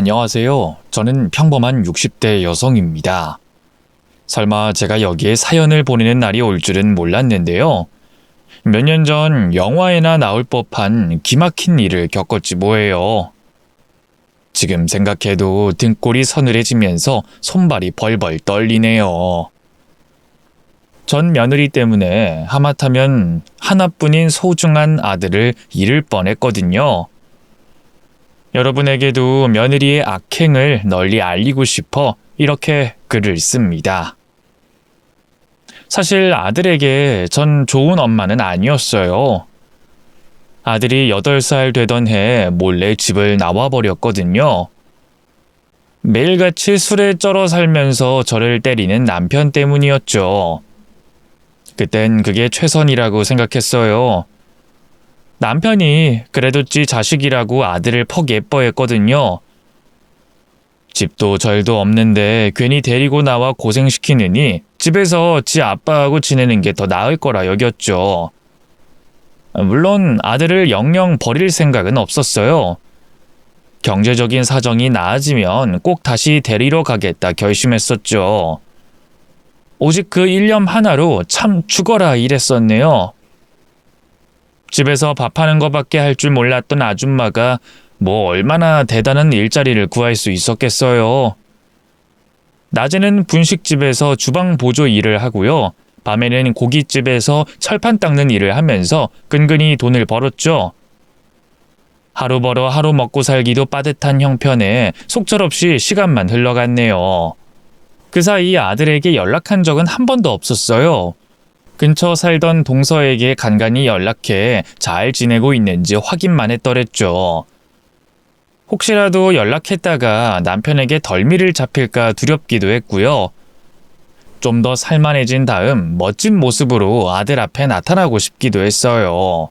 안녕하세요. 저는 평범한 60대 여성입니다. 설마 제가 여기에 사연을 보내는 날이 올 줄은 몰랐는데요. 몇 년 전 영화에나 나올 법한 기막힌 일을 겪었지 뭐예요. 지금 생각해도 등골이 서늘해지면서 손발이 벌벌 떨리네요. 전 며느리 때문에 하마터면 하나뿐인 소중한 아들을 잃을 뻔했거든요. 여러분에게도 며느리의 악행을 널리 알리고 싶어 이렇게 글을 씁니다. 사실 아들에게 전 좋은 엄마는 아니었어요. 아들이 8살 되던 해 몰래 집을 나와버렸거든요. 매일같이 술에 쩔어 살면서 저를 때리는 남편 때문이었죠. 그땐 그게 최선이라고 생각했어요. 남편이 그래도 지 자식이라고 아들을 퍽 예뻐했거든요. 집도 절도 없는데 괜히 데리고 나와 고생시키느니 집에서 지 아빠하고 지내는 게 더 나을 거라 여겼죠. 물론 아들을 영영 버릴 생각은 없었어요. 경제적인 사정이 나아지면 꼭 다시 데리러 가겠다 결심했었죠. 오직 그 일념 하나로 참 죽어라 이랬었네요. 집에서 밥하는 것밖에 할 줄 몰랐던 아줌마가 뭐 얼마나 대단한 일자리를 구할 수 있었겠어요. 낮에는 분식집에서 주방 보조 일을 하고요. 밤에는 고깃집에서 철판 닦는 일을 하면서 근근히 돈을 벌었죠. 하루 벌어 하루 먹고 살기도 빠듯한 형편에 속절없이 시간만 흘러갔네요. 그 사이 아들에게 연락한 적은 한 번도 없었어요. 근처 살던 동서에게 간간히 연락해 잘 지내고 있는지 확인만 했더랬죠. 혹시라도 연락했다가 남편에게 덜미를 잡힐까 두렵기도 했고요. 좀 더 살만해진 다음 멋진 모습으로 아들 앞에 나타나고 싶기도 했어요.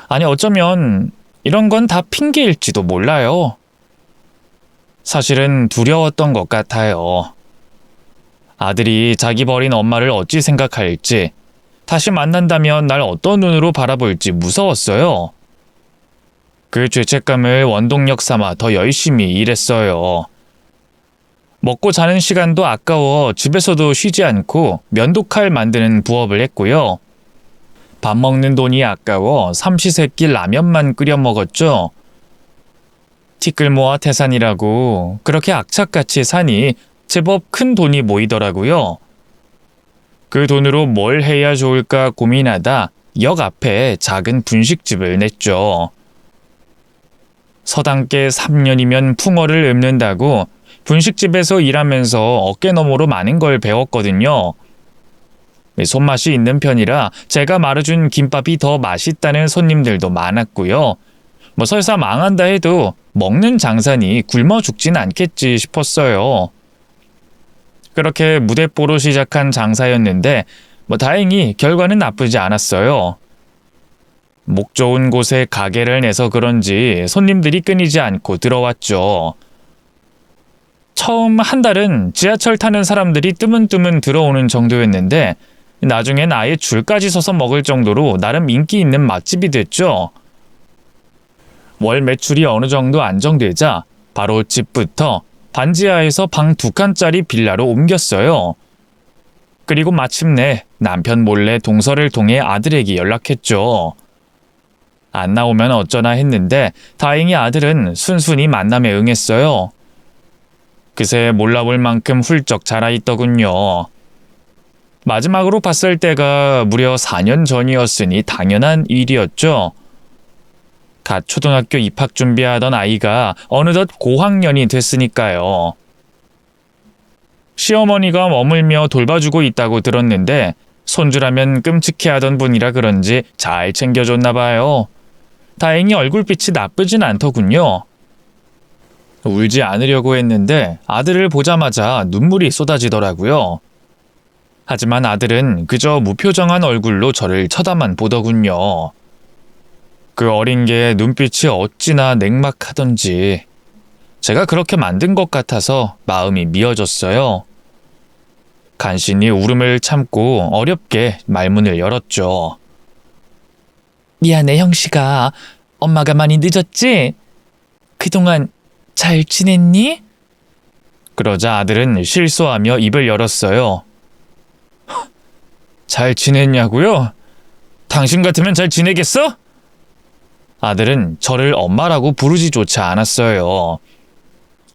아니 어쩌면 이런 건 다 핑계일지도 몰라요. 사실은 두려웠던 것 같아요. 아들이 자기 버린 엄마를 어찌 생각할지, 다시 만난다면 날 어떤 눈으로 바라볼지 무서웠어요. 그 죄책감을 원동력 삼아 더 열심히 일했어요. 먹고 자는 시간도 아까워 집에서도 쉬지 않고 면도칼 만드는 부업을 했고요. 밥 먹는 돈이 아까워 삼시세끼 라면만 끓여 먹었죠. 티끌모아 태산이라고 그렇게 악착같이 사니 제법 큰 돈이 모이더라고요. 그 돈으로 뭘 해야 좋을까 고민하다 역 앞에 작은 분식집을 냈죠. 서당계 3년이면 풍어를 읊는다고 분식집에서 일하면서 어깨너머로 많은 걸 배웠거든요. 손맛이 있는 편이라 제가 말아준 김밥이 더 맛있다는 손님들도 많았고요. 설사 망한다 해도 먹는 장사니 굶어 죽진 않겠지 싶었어요. 그렇게 무대뽀로 시작한 장사였는데 다행히 결과는 나쁘지 않았어요. 목 좋은 곳에 가게를 내서 그런지 손님들이 끊이지 않고 들어왔죠. 처음 한 달은 지하철 타는 사람들이 뜨문뜨문 들어오는 정도였는데 나중엔 아예 줄까지 서서 먹을 정도로 나름 인기 있는 맛집이 됐죠. 월 매출이 어느 정도 안정되자 바로 집부터 반지하에서 방 2칸짜리 빌라로 옮겼어요. 그리고 마침내 남편 몰래 동서를 통해 아들에게 연락했죠. 안 나오면 어쩌나 했는데 다행히 아들은 순순히 만남에 응했어요. 그새 몰라볼 만큼 훌쩍 자라있더군요. 마지막으로 봤을 때가 무려 4년 전이었으니 당연한 일이었죠. 갓 초등학교 입학 준비하던 아이가 어느덧 고학년이 됐으니까요. 시어머니가 머물며 돌봐주고 있다고 들었는데 손주라면 끔찍해하던 분이라 그런지 잘 챙겨줬나 봐요. 다행히 얼굴빛이 나쁘진 않더군요. 울지 않으려고 했는데 아들을 보자마자 눈물이 쏟아지더라고요. 하지만 아들은 그저 무표정한 얼굴로 저를 쳐다만 보더군요. 그 어린 게 눈빛이 어찌나 냉막하던지 제가 그렇게 만든 것 같아서 마음이 미어졌어요. 간신히 울음을 참고 어렵게 말문을 열었죠. 미안해 형씨가. 엄마가 많이 늦었지? 그동안 잘 지냈니? 그러자 아들은 실소하며 입을 열었어요. 잘 지냈냐고요? 당신 같으면 잘 지내겠어? 아들은 저를 엄마라고 부르지조차 않았어요.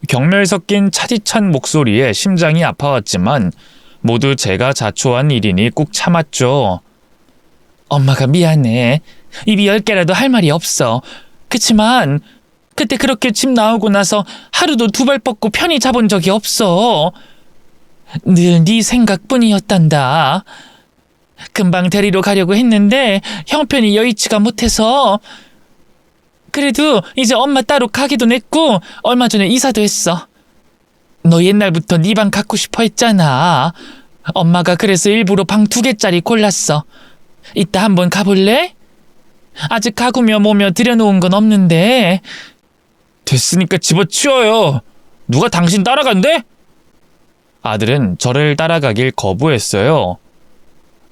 경멸 섞인 차디찬 목소리에 심장이 아파왔지만 모두 제가 자초한 일이니 꾹 참았죠. 엄마가 미안해. 입이 10개라도 할 말이 없어. 그치만 그때 그렇게 집 나오고 나서 하루도 2발 뻗고 편히 자본 적이 없어. 늘 네 생각뿐이었단다. 금방 데리러 가려고 했는데 형편이 여의치가 못해서. 그래도 이제 엄마 따로 가게도 냈고 얼마 전에 이사도 했어. 너 옛날부터 네 방 갖고 싶어 했잖아. 엄마가 그래서 일부러 방 2개짜리 골랐어. 이따 한번 가볼래? 아직 가구며 뭐며 들여놓은 건 없는데. 됐으니까 집어치워요. 누가 당신 따라간대? 아들은 저를 따라가길 거부했어요.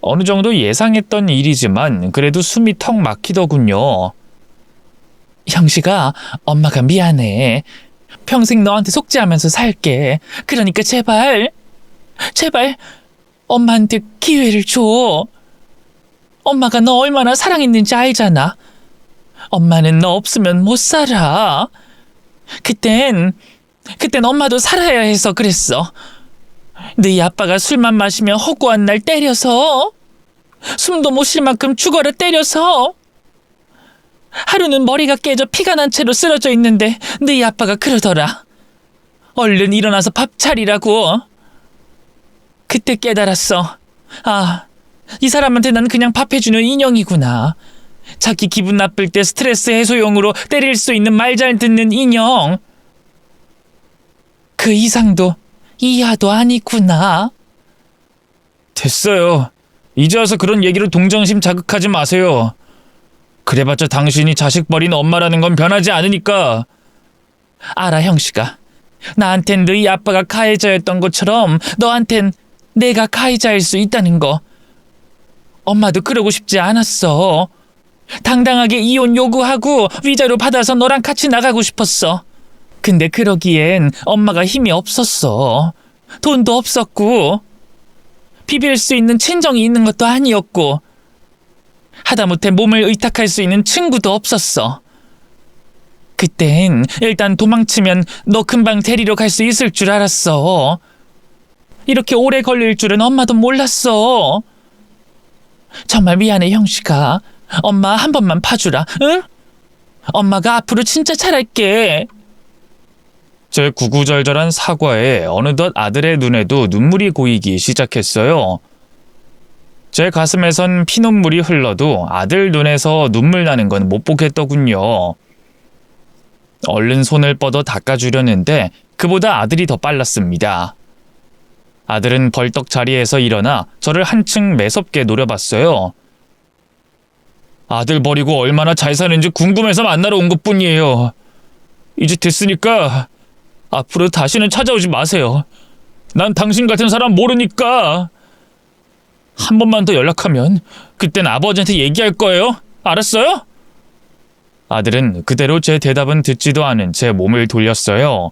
어느 정도 예상했던 일이지만 그래도 숨이 턱 막히더군요. 형식아, 엄마가 미안해. 평생 너한테 속죄하면서 살게. 그러니까 제발 엄마한테 기회를 줘. 엄마가 너 얼마나 사랑했는지 알잖아. 엄마는 너 없으면 못 살아. 그땐 엄마도 살아야 해서 그랬어. 너희 아빠가 술만 마시면 허구한 날 때려서, 숨도 못 쉴 만큼 죽어라 때려서, 하루는 머리가 깨져 피가 난 채로 쓰러져 있는데 너희 아빠가 그러더라. 얼른 일어나서 밥 차리라고. 그때 깨달았어. 아, 이 사람한테 난 그냥 밥 해주는 인형이구나. 자기 기분 나쁠 때 스트레스 해소용으로 때릴 수 있는 말 잘 듣는 인형. 그 이상도 이하도 아니구나. 됐어요. 이제 와서 그런 얘기로 동정심 자극하지 마세요. 그래봤자 당신이 자식 버린 엄마라는 건 변하지 않으니까. 알아, 형식아. 나한텐 너희 아빠가 가해자였던 것처럼 너한텐 내가 가해자일 수 있다는 거. 엄마도 그러고 싶지 않았어. 당당하게 이혼 요구하고 위자료 받아서 너랑 같이 나가고 싶었어. 근데 그러기엔 엄마가 힘이 없었어. 돈도 없었고 비빌 수 있는 친정이 있는 것도 아니었고 하다못해 몸을 의탁할 수 있는 친구도 없었어. 그땐 일단 도망치면 너 금방 데리러 갈 수 있을 줄 알았어. 이렇게 오래 걸릴 줄은 엄마도 몰랐어. 정말 미안해, 형식아. 엄마 한 번만 봐주라, 응? 엄마가 앞으로 진짜 잘할게. 제 구구절절한 사과에 어느덧 아들의 눈에도 눈물이 고이기 시작했어요. 제 가슴에선 피눈물이 흘러도 아들 눈에서 눈물 나는 건 못 보겠더군요. 얼른 손을 뻗어 닦아주려는데 그보다 아들이 더 빨랐습니다. 아들은 벌떡 자리에서 일어나 저를 한층 매섭게 노려봤어요. 아들 버리고 얼마나 잘 사는지 궁금해서 만나러 온 것뿐이에요. 이제 됐으니까 앞으로 다시는 찾아오지 마세요. 난 당신 같은 사람 모르니까. 한 번만 더 연락하면 그땐 아버지한테 얘기할 거예요. 알았어요? 아들은 그대로 제 대답은 듣지도 않은 채 몸을 돌렸어요.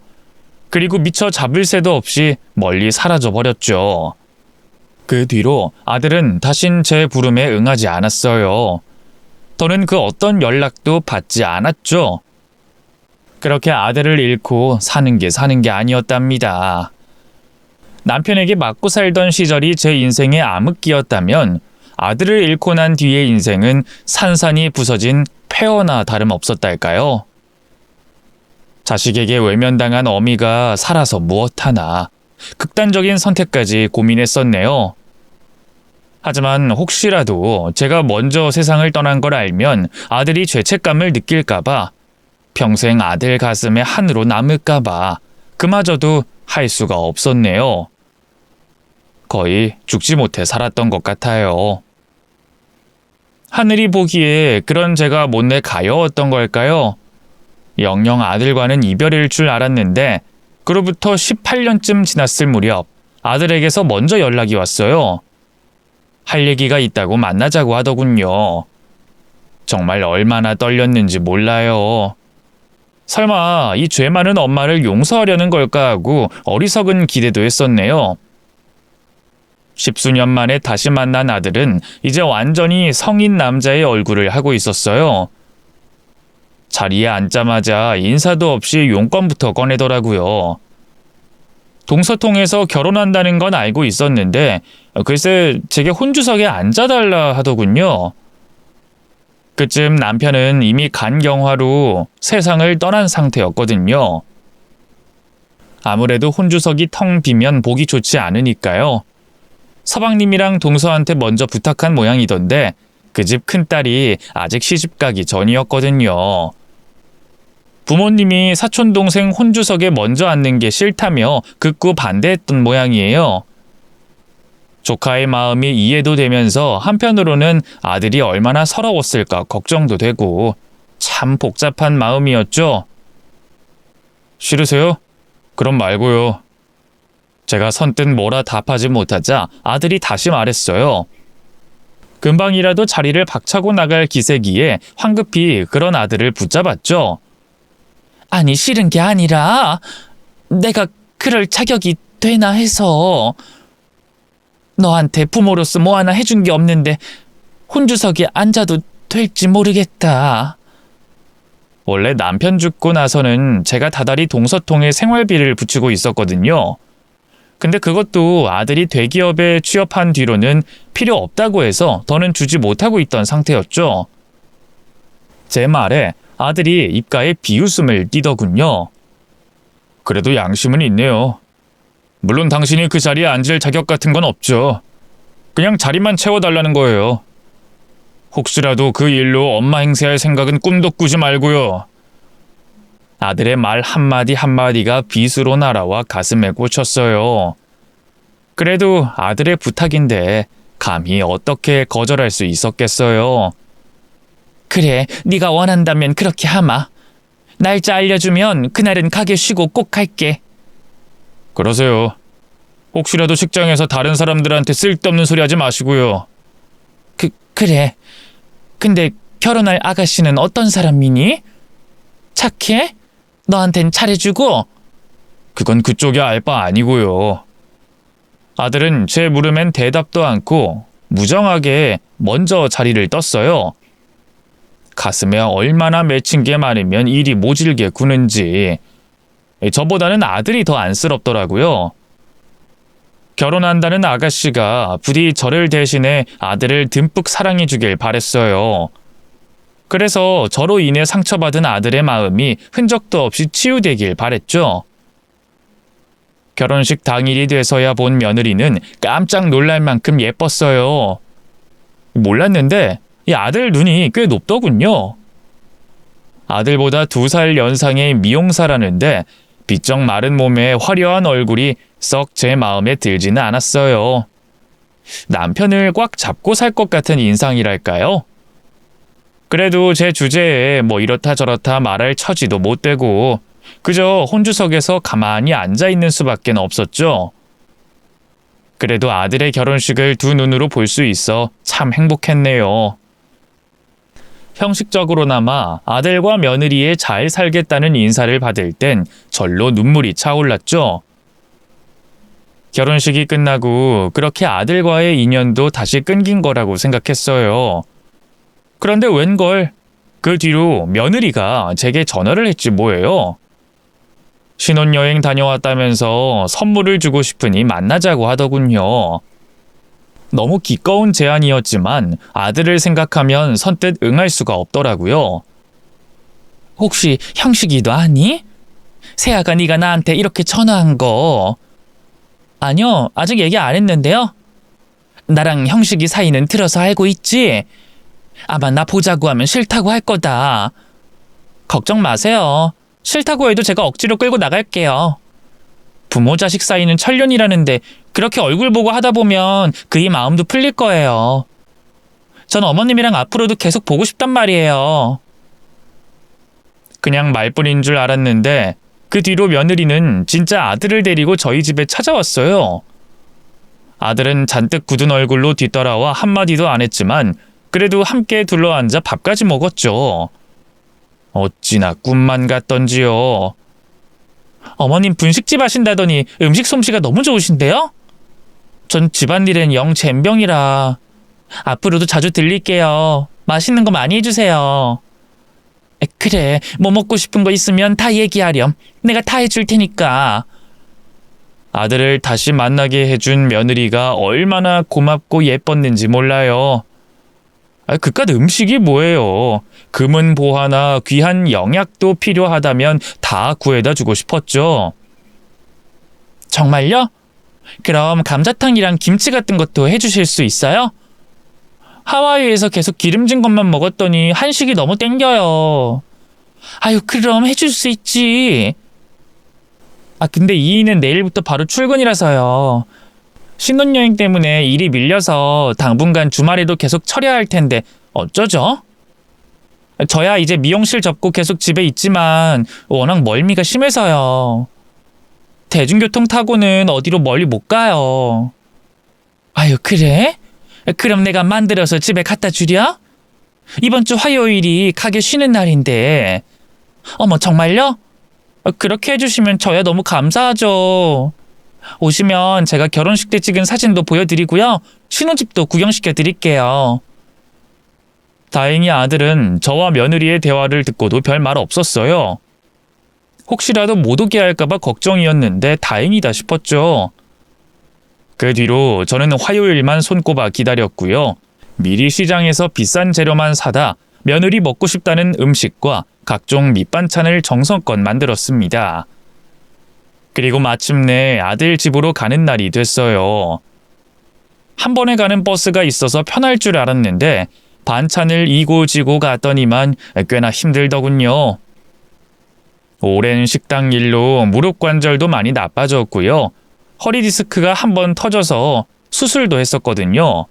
그리고 미처 잡을 새도 없이 멀리 사라져버렸죠. 그 뒤로 아들은 다신 제 부름에 응하지 않았어요. 더는 그 어떤 연락도 받지 않았죠. 그렇게 아들을 잃고 사는 게 아니었답니다. 남편에게 맞고 살던 시절이 제 인생의 암흑기였다면 아들을 잃고 난 뒤의 인생은 산산이 부서진 폐허나 다름없었달까요? 자식에게 외면당한 어미가 살아서 무엇하나 극단적인 선택까지 고민했었네요. 하지만 혹시라도 제가 먼저 세상을 떠난 걸 알면 아들이 죄책감을 느낄까봐, 평생 아들 가슴에 한으로 남을까봐 그마저도 할 수가 없었네요. 거의 죽지 못해 살았던 것 같아요. 하늘이 보기에 그런 제가 못내 가여웠던 걸까요? 영영 아들과는 이별일 줄 알았는데 그로부터 18년쯤 지났을 무렵 아들에게서 먼저 연락이 왔어요. 할 얘기가 있다고 만나자고 하더군요. 정말 얼마나 떨렸는지 몰라요. 설마 이 죄 많은 엄마를 용서하려는 걸까 하고 어리석은 기대도 했었네요. 십수년 만에 다시 만난 아들은 이제 완전히 성인 남자의 얼굴을 하고 있었어요. 자리에 앉자마자 인사도 없이 용건부터 꺼내더라고요. 동서통에서 결혼한다는 건 알고 있었는데 글쎄 제게 혼주석에 앉아달라 하더군요. 그쯤 남편은 이미 간경화로 세상을 떠난 상태였거든요. 아무래도 혼주석이 텅 비면 보기 좋지 않으니까요. 서방님이랑 동서한테 먼저 부탁한 모양이던데 그 집 큰딸이 아직 시집가기 전이었거든요. 부모님이 사촌동생 혼주석에 먼저 앉는 게 싫다며 극구 반대했던 모양이에요. 조카의 마음이 이해도 되면서 한편으로는 아들이 얼마나 서러웠을까 걱정도 되고 참 복잡한 마음이었죠. 싫으세요? 그럼 말고요. 제가 선뜻 뭐라 답하지 못하자 아들이 다시 말했어요. 금방이라도 자리를 박차고 나갈 기세기에 황급히 그런 아들을 붙잡았죠. 아니 싫은 게 아니라 내가 그럴 자격이 되나 해서. 너한테 부모로서 뭐 하나 해준 게 없는데 혼주석에 앉아도 될지 모르겠다. 원래 남편 죽고 나서는 제가 다달이 동서통에 생활비를 붙이고 있었거든요. 근데 그것도 아들이 대기업에 취업한 뒤로는 필요 없다고 해서 더는 주지 못하고 있던 상태였죠. 제 말에 아들이 입가에 비웃음을 띠더군요. 그래도 양심은 있네요. 물론 당신이 그 자리에 앉을 자격 같은 건 없죠. 그냥 자리만 채워달라는 거예요. 혹시라도 그 일로 엄마 행세할 생각은 꿈도 꾸지 말고요. 아들의 말 한마디 한마디가 빗으로 날아와 가슴에 꽂혔어요. 그래도 아들의 부탁인데 감히 어떻게 거절할 수 있었겠어요. 그래, 네가 원한다면 그렇게 하마. 날짜 알려주면 그날은 가게 쉬고 꼭 갈게. 그러세요. 혹시라도 식장에서 다른 사람들한테 쓸데없는 소리 하지 마시고요. 그래. 근데 결혼할 아가씨는 어떤 사람이니? 착해? 너한텐 잘해주고? 그건 그쪽이 알 바 아니고요. 아들은 제 물음엔 대답도 않고 무정하게 먼저 자리를 떴어요. 가슴에 얼마나 맺힌 게 많으면 일이 모질게 구는지. 저보다는 아들이 더 안쓰럽더라고요. 결혼한다는 아가씨가 부디 저를 대신해 아들을 듬뿍 사랑해 주길 바랬어요. 그래서 저로 인해 상처받은 아들의 마음이 흔적도 없이 치유되길 바랬죠. 결혼식 당일이 돼서야 본 며느리는 깜짝 놀랄 만큼 예뻤어요. 몰랐는데 이 아들 눈이 꽤 높더군요. 아들보다 2살 연상의 미용사라는데 비쩍 마른 몸에 화려한 얼굴이 썩 제 마음에 들지는 않았어요. 남편을 꽉 잡고 살 것 같은 인상이랄까요? 그래도 제 주제에 뭐 이렇다 저렇다 말할 처지도 못 되고 그저 혼주석에서 가만히 앉아있는 수밖에 없었죠. 그래도 아들의 결혼식을 두 눈으로 볼 수 있어 참 행복했네요. 형식적으로나마 아들과 며느리의 잘 살겠다는 인사를 받을 땐 절로 눈물이 차올랐죠. 결혼식이 끝나고 그렇게 아들과의 인연도 다시 끊긴 거라고 생각했어요. 그런데 웬걸 그 뒤로 며느리가 제게 전화를 했지 뭐예요. 신혼여행 다녀왔다면서 선물을 주고 싶으니 만나자고 하더군요. 너무 기꺼운 제안이었지만 아들을 생각하면 선뜻 응할 수가 없더라고요. 혹시 형식이도 아니? 세아가 네가 나한테 이렇게 전화한 거. 아니요, 아직 얘기 안 했는데요. 나랑 형식이 사이는 들어서 알고 있지? 아마 나 보자고 하면 싫다고 할 거다. 걱정 마세요. 싫다고 해도 제가 억지로 끌고 나갈게요. 부모 자식 사이는 천년이라는데 그렇게 얼굴 보고 하다 보면 그의 마음도 풀릴 거예요. 전 어머님이랑 앞으로도 계속 보고 싶단 말이에요. 그냥 말뿐인 줄 알았는데 그 뒤로 며느리는 진짜 아들을 데리고 저희 집에 찾아왔어요. 아들은 잔뜩 굳은 얼굴로 뒤따라와 한마디도 안 했지만 그래도 함께 둘러앉아 밥까지 먹었죠. 어찌나 꿈만 같던지요. 어머님 분식집 하신다더니 음식 솜씨가 너무 좋으신데요? 전 집안일엔 영 젬병이라 앞으로도 자주 들릴게요. 맛있는 거 많이 해주세요. 그래, 뭐 먹고 싶은 거 있으면 다 얘기하렴. 내가 다 해줄 테니까. 아들을 다시 만나게 해준 며느리가 얼마나 고맙고 예뻤는지 몰라요. 그깟 음식이 뭐예요. 금은 보화나 귀한 영약도 필요하다면 다 구해다 주고 싶었죠. 정말요? 그럼 감자탕이랑 김치 같은 것도 해주실 수 있어요? 하와이에서 계속 기름진 것만 먹었더니 한식이 너무 땡겨요. 아유, 그럼 해줄 수 있지. 근데 이인은 내일부터 바로 출근이라서요. 신혼여행 때문에 일이 밀려서 당분간 주말에도 계속 처리해야 할 텐데 어쩌죠? 저야 이제 미용실 접고 계속 집에 있지만 워낙 멀미가 심해서요. 대중교통 타고는 어디로 멀리 못 가요. 아유, 그래? 그럼 내가 만들어서 집에 갖다 주랴? 이번 주 화요일이 가게 쉬는 날인데. 어머, 정말요? 그렇게 해주시면 저야 너무 감사하죠. 오시면 제가 결혼식 때 찍은 사진도 보여드리고요. 신혼집도 구경시켜 드릴게요. 다행히 아들은 저와 며느리의 대화를 듣고도 별말 없었어요. 혹시라도 못 오게 할까봐 걱정이었는데 다행이다 싶었죠. 그 뒤로 저는 화요일만 손꼽아 기다렸고요. 미리 시장에서 비싼 재료만 사다 며느리 먹고 싶다는 음식과 각종 밑반찬을 정성껏 만들었습니다. 그리고 마침내 아들 집으로 가는 날이 됐어요. 한 번에 가는 버스가 있어서 편할 줄 알았는데 반찬을 이고 지고 갔더니만 꽤나 힘들더군요. 오랜 식당 일로 무릎 관절도 많이 나빠졌고요. 허리 디스크가 한 번 터져서 수술도 했었거든요.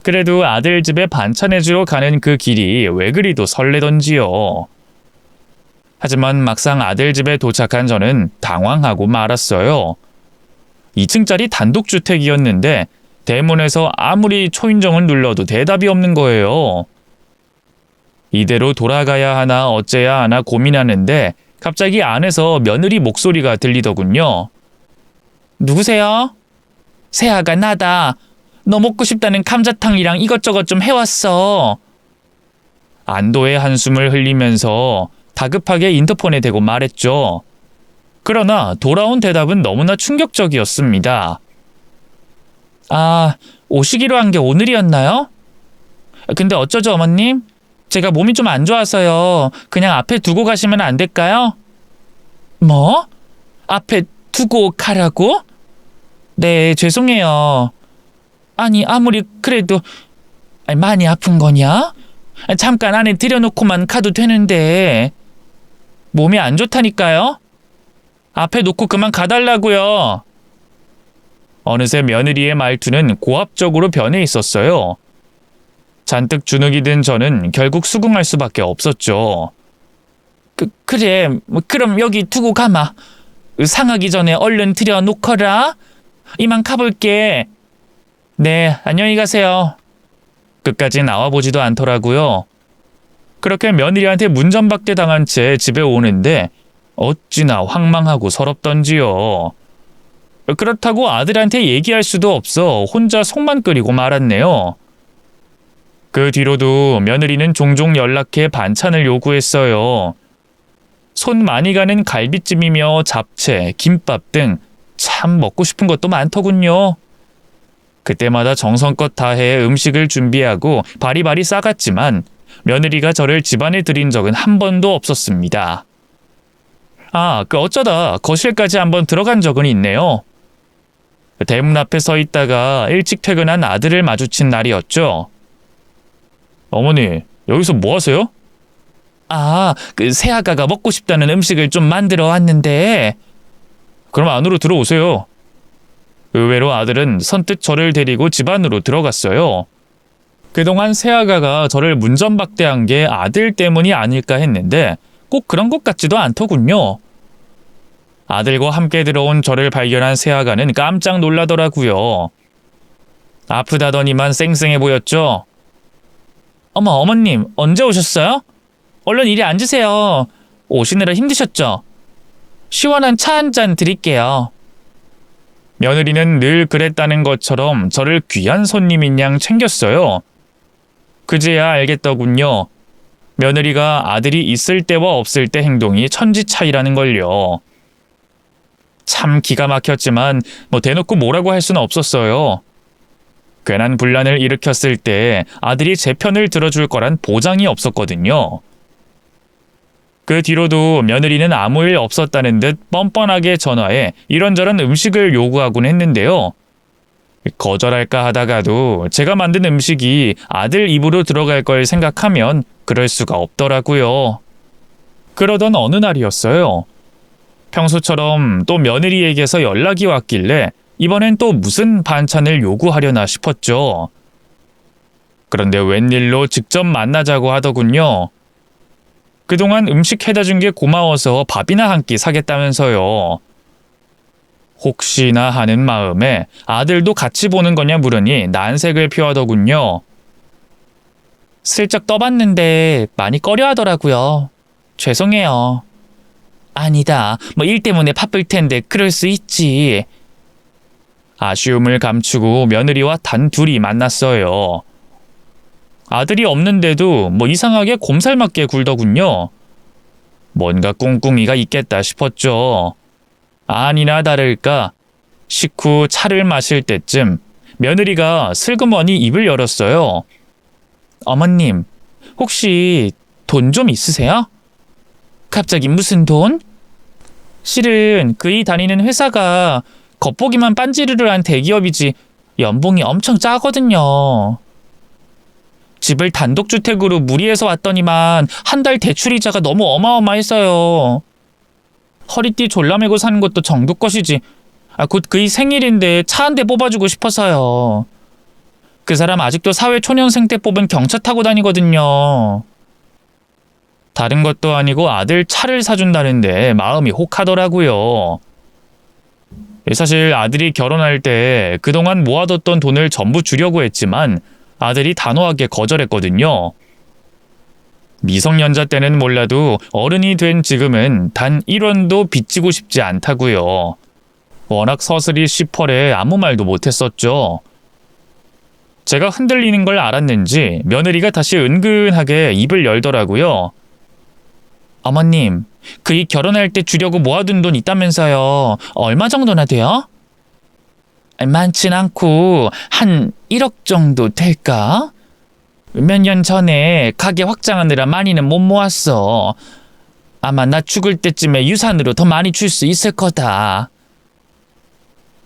그래도 아들 집에 반찬해주러 가는 그 길이 왜 그리도 설레던지요. 하지만 막상 아들 집에 도착한 저는 당황하고 말았어요. 2층짜리 단독주택이었는데 대문에서 아무리 초인종을 눌러도 대답이 없는 거예요. 이대로 돌아가야 하나 어째야 하나 고민하는데 갑자기 안에서 며느리 목소리가 들리더군요. 누구세요? 세아가 나다. 너 먹고 싶다는 감자탕이랑 이것저것 좀 해왔어. 안도의 한숨을 흘리면서 다급하게 인터폰에 대고 말했죠. 그러나 돌아온 대답은 너무나 충격적이었습니다. 오시기로 한 게 오늘이었나요? 근데 어쩌죠, 어머님? 제가 몸이 좀 안 좋아서요. 그냥 앞에 두고 가시면 안 될까요? 뭐? 앞에 두고 가라고? 네, 죄송해요. 아니, 아무리 그래도 많이 아픈 거냐? 잠깐 안에 들여놓고만 가도 되는데. 몸이 안 좋다니까요? 앞에 놓고 그만 가달라고요. 어느새 며느리의 말투는 고압적으로 변해 있었어요. 잔뜩 주눅이 든 저는 결국 수긍할 수밖에 없었죠. 그래, 그럼 여기 두고 가마. 상하기 전에 얼른 들여놓거라. 이만 가볼게. 네, 안녕히 가세요. 끝까지 나와보지도 않더라고요. 그렇게 며느리한테 문전박대 당한 채 집에 오는데 어찌나 황망하고 서럽던지요. 그렇다고 아들한테 얘기할 수도 없어 혼자 속만 끓이고 말았네요. 그 뒤로도 며느리는 종종 연락해 반찬을 요구했어요. 손 많이 가는 갈비찜이며 잡채, 김밥 등 참 먹고 싶은 것도 많더군요. 그때마다 정성껏 다해 음식을 준비하고 바리바리 싸갔지만 며느리가 저를 집안에 들인 적은 한 번도 없었습니다. 어쩌다 거실까지 한번 들어간 적은 있네요. 대문 앞에 서 있다가 일찍 퇴근한 아들을 마주친 날이었죠. 어머니, 여기서 뭐 하세요? 새아가가 먹고 싶다는 음식을 좀 만들어 왔는데. 그럼 안으로 들어오세요. 의외로 아들은 선뜻 저를 데리고 집 안으로 들어갔어요. 그동안 새아가가 저를 문전박대한 게 아들 때문이 아닐까 했는데 꼭 그런 것 같지도 않더군요. 아들과 함께 들어온 저를 발견한 새아가는 깜짝 놀라더라고요. 아프다더니만 쌩쌩해 보였죠. 어머님, 언제 오셨어요? 얼른 이리 앉으세요. 오시느라 힘드셨죠? 시원한 차 한 잔 드릴게요. 며느리는 늘 그랬다는 것처럼 저를 귀한 손님인 양 챙겼어요. 그제야 알겠더군요. 며느리가 아들이 있을 때와 없을 때 행동이 천지 차이라는 걸요. 참 기가 막혔지만 대놓고 뭐라고 할 수는 없었어요. 괜한 분란을 일으켰을 때 아들이 제 편을 들어줄 거란 보장이 없었거든요. 그 뒤로도 며느리는 아무 일 없었다는 듯 뻔뻔하게 전화해 이런저런 음식을 요구하곤 했는데요. 거절할까 하다가도 제가 만든 음식이 아들 입으로 들어갈 걸 생각하면 그럴 수가 없더라고요. 그러던 어느 날이었어요. 평소처럼 또 며느리에게서 연락이 왔길래 이번엔 또 무슨 반찬을 요구하려나 싶었죠. 그런데 웬일로 직접 만나자고 하더군요. 그동안 음식 해다 준 게 고마워서 밥이나 한 끼 사겠다면서요. 혹시나 하는 마음에 아들도 같이 보는 거냐 물으니 난색을 표하더군요. 슬쩍 떠봤는데 많이 꺼려하더라고요. 죄송해요. 아니다. 일 때문에 바쁠 텐데 그럴 수 있지. 아쉬움을 감추고 며느리와 단 둘이 만났어요. 아들이 없는데도 이상하게 곰살맞게 굴더군요. 뭔가 꿍꿍이가 있겠다 싶었죠. 아니나 다를까 식후 차를 마실 때쯤 며느리가 슬그머니 입을 열었어요. 어머님, 혹시 돈 좀 있으세요? 갑자기 무슨 돈? 실은 그이 다니는 회사가 겉보기만 빤지르르한 대기업이지 연봉이 엄청 짜거든요. 집을 단독주택으로 무리해서 왔더니만 한 달 대출이자가 너무 어마어마했어요. 허리띠 졸라매고 사는 것도 정도 것이지. 곧 그이 생일인데 차 한 대 뽑아주고 싶어서요. 그 사람 아직도 사회 초년생 때 뽑은 경차 타고 다니거든요. 다른 것도 아니고 아들 차를 사준다는데 마음이 혹하더라고요. 사실 아들이 결혼할 때 그동안 모아뒀던 돈을 전부 주려고 했지만 아들이 단호하게 거절했거든요. 미성년자 때는 몰라도 어른이 된 지금은 단 1원도 빚지고 싶지 않다고요. 워낙 서슬이 시펄에 아무 말도 못했었죠. 제가 흔들리는 걸 알았는지 며느리가 다시 은근하게 입을 열더라고요. 어머님, 그이 결혼할 때 주려고 모아둔 돈 있다면서요. 얼마 정도나 돼요? 많진 않고 한 1억 정도 될까? 몇 년 전에 가게 확장하느라 많이는 못 모았어. 아마 나 죽을 때쯤에 유산으로 더 많이 줄 수 있을 거다.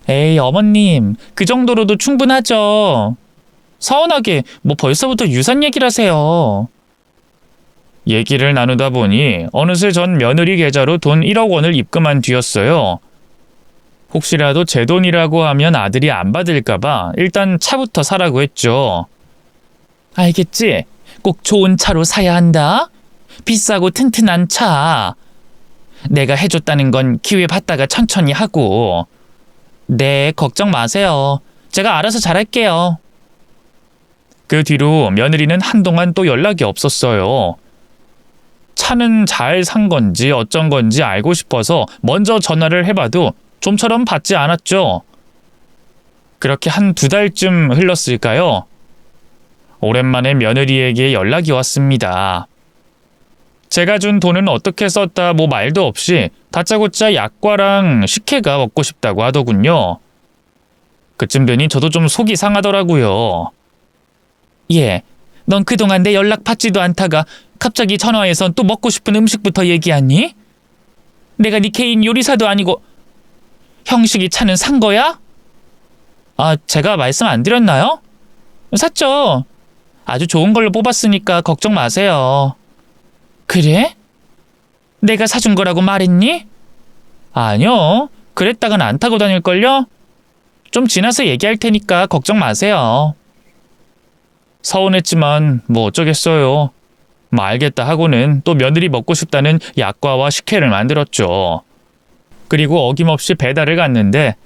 에이, 어머님, 그 정도로도 충분하죠. 서운하게 벌써부터 유산 얘기를 하세요. 얘기를 나누다 보니 어느새 전 며느리 계좌로 돈 1억 원을 입금한 뒤였어요. 혹시라도 제 돈이라고 하면 아들이 안 받을까봐 일단 차부터 사라고 했죠. 알겠지? 꼭 좋은 차로 사야 한다. 비싸고 튼튼한 차. 내가 해줬다는 건 기회 봤다가 천천히 하고. 네, 걱정 마세요. 제가 알아서 잘할게요. 그 뒤로 며느리는 한동안 또 연락이 없었어요. 차는 잘 산 건지 어쩐 건지 알고 싶어서 먼저 전화를 해봐도 좀처럼 받지 않았죠. 그렇게 한 2달쯤 흘렀을까요? 오랜만에 며느리에게 연락이 왔습니다. 제가 준 돈은 어떻게 썼다 말도 없이 다짜고짜 약과랑 식혜가 먹고 싶다고 하더군요. 그쯤 되니 저도 좀 속이 상하더라고요. 예, 넌 그동안 내 연락 받지도 않다가 갑자기 전화해서 또 먹고 싶은 음식부터 얘기하니? 내가 네 개인 요리사도 아니고 형식이 차는 산 거야? 제가 말씀 안 드렸나요? 샀죠. 아주 좋은 걸로 뽑았으니까 걱정 마세요. 그래? 내가 사준 거라고 말했니? 아니요. 그랬다간 안 타고 다닐걸요? 좀 지나서 얘기할 테니까 걱정 마세요. 서운했지만 어쩌겠어요. 알겠다 하고는 또 며느리 먹고 싶다는 약과와 식혜를 만들었죠. 그리고 어김없이 배달을 갔는데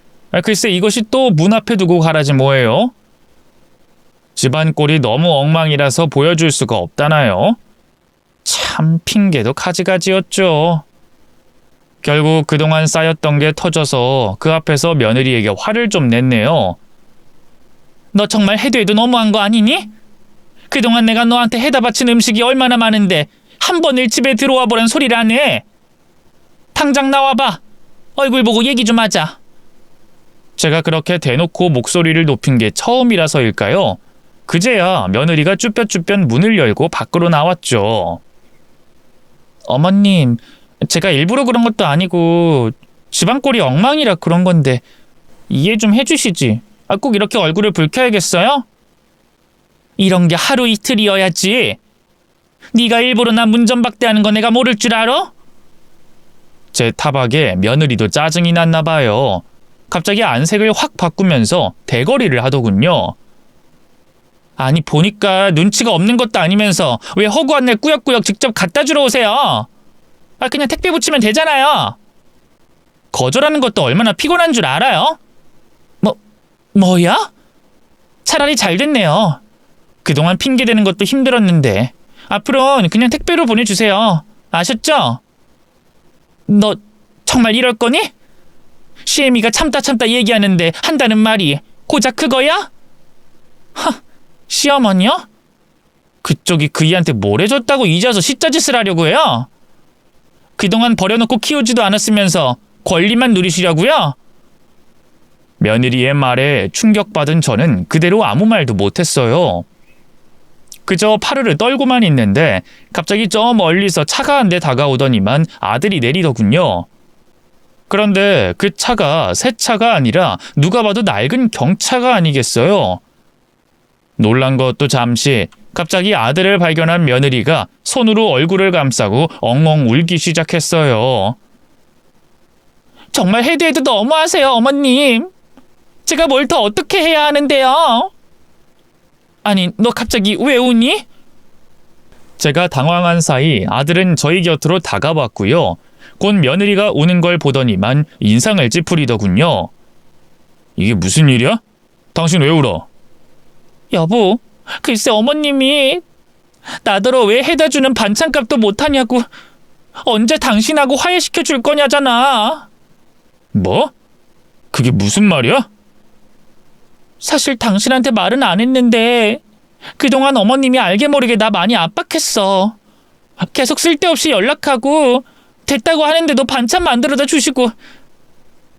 글쎄 이것이 또 문 앞에 두고 가라지 뭐예요? 집안 꼴이 너무 엉망이라서 보여줄 수가 없다나요? 참 핑계도 가지가지였죠. 결국 그동안 쌓였던 게 터져서 그 앞에서 며느리에게 화를 좀 냈네요. 너 정말 해도 해도 너무한 거 아니니? 그동안 내가 너한테 해다 바친 음식이 얼마나 많은데 한 번을 집에 들어와 보란 소리를 안 해. 당장 나와봐. 얼굴 보고 얘기 좀 하자. 제가 그렇게 대놓고 목소리를 높인 게 처음이라서일까요? 그제야 며느리가 쭈뼛쭈뼛 문을 열고 밖으로 나왔죠. 어머님, 제가 일부러 그런 것도 아니고 집안 꼴이 엉망이라 그런 건데 이해 좀 해주시지. 꼭 이렇게 얼굴을 붉혀야겠어요? 이런 게 하루 이틀이어야지. 네가 일부러 나 문전박대하는 거 내가 모를 줄 알아? 제 타박에 며느리도 짜증이 났나 봐요. 갑자기 안색을 확 바꾸면서 대거리를 하더군요. 아니 보니까 눈치가 없는 것도 아니면서 왜 허구한 날 꾸역꾸역 직접 갖다 주러 오세요? 그냥 택배 붙이면 되잖아요. 거절하는 것도 얼마나 피곤한 줄 알아요? 뭐야? 차라리 잘 됐네요. 그동안 핑계대는 것도 힘들었는데 앞으로는 그냥 택배로 보내주세요. 아셨죠? 너 정말 이럴 거니? 시애미가 참다 얘기하는데 한다는 말이 고작 그거야? 시어머니요? 그쪽이 그이한테 뭘 해줬다고 이제 와서 시짜짓을 하려고 해요? 그동안 버려놓고 키우지도 않았으면서 권리만 누리시려고요? 며느리의 말에 충격받은 저는 그대로 아무 말도 못했어요. 그저 파르르 떨고만 있는데 갑자기 저 멀리서 차가 한 대 다가오더니만 아들이 내리더군요. 그런데 그 차가 새 차가 아니라 누가 봐도 낡은 경차가 아니겠어요. 놀란 것도 잠시 갑자기 아들을 발견한 며느리가 손으로 얼굴을 감싸고 엉엉 울기 시작했어요. 정말 해도 해도 너무하세요, 어머님. 제가 뭘 더 어떻게 해야 하는데요? 아니, 너 갑자기 왜 우니? 제가 당황한 사이 아들은 저희 곁으로 다가왔고요. 곧 며느리가 우는 걸 보더니만 인상을 찌푸리더군요. 이게 무슨 일이야? 당신 왜 울어? 여보, 글쎄 어머님이 나더러 왜 해다주는 반찬값도 못하냐고 언제 당신하고 화해시켜 줄 거냐잖아. 뭐? 그게 무슨 말이야? 사실 당신한테 말은 안 했는데 그동안 어머님이 알게 모르게 나 많이 압박했어. 계속 쓸데없이 연락하고 됐다고 하는데도 반찬 만들어다 주시고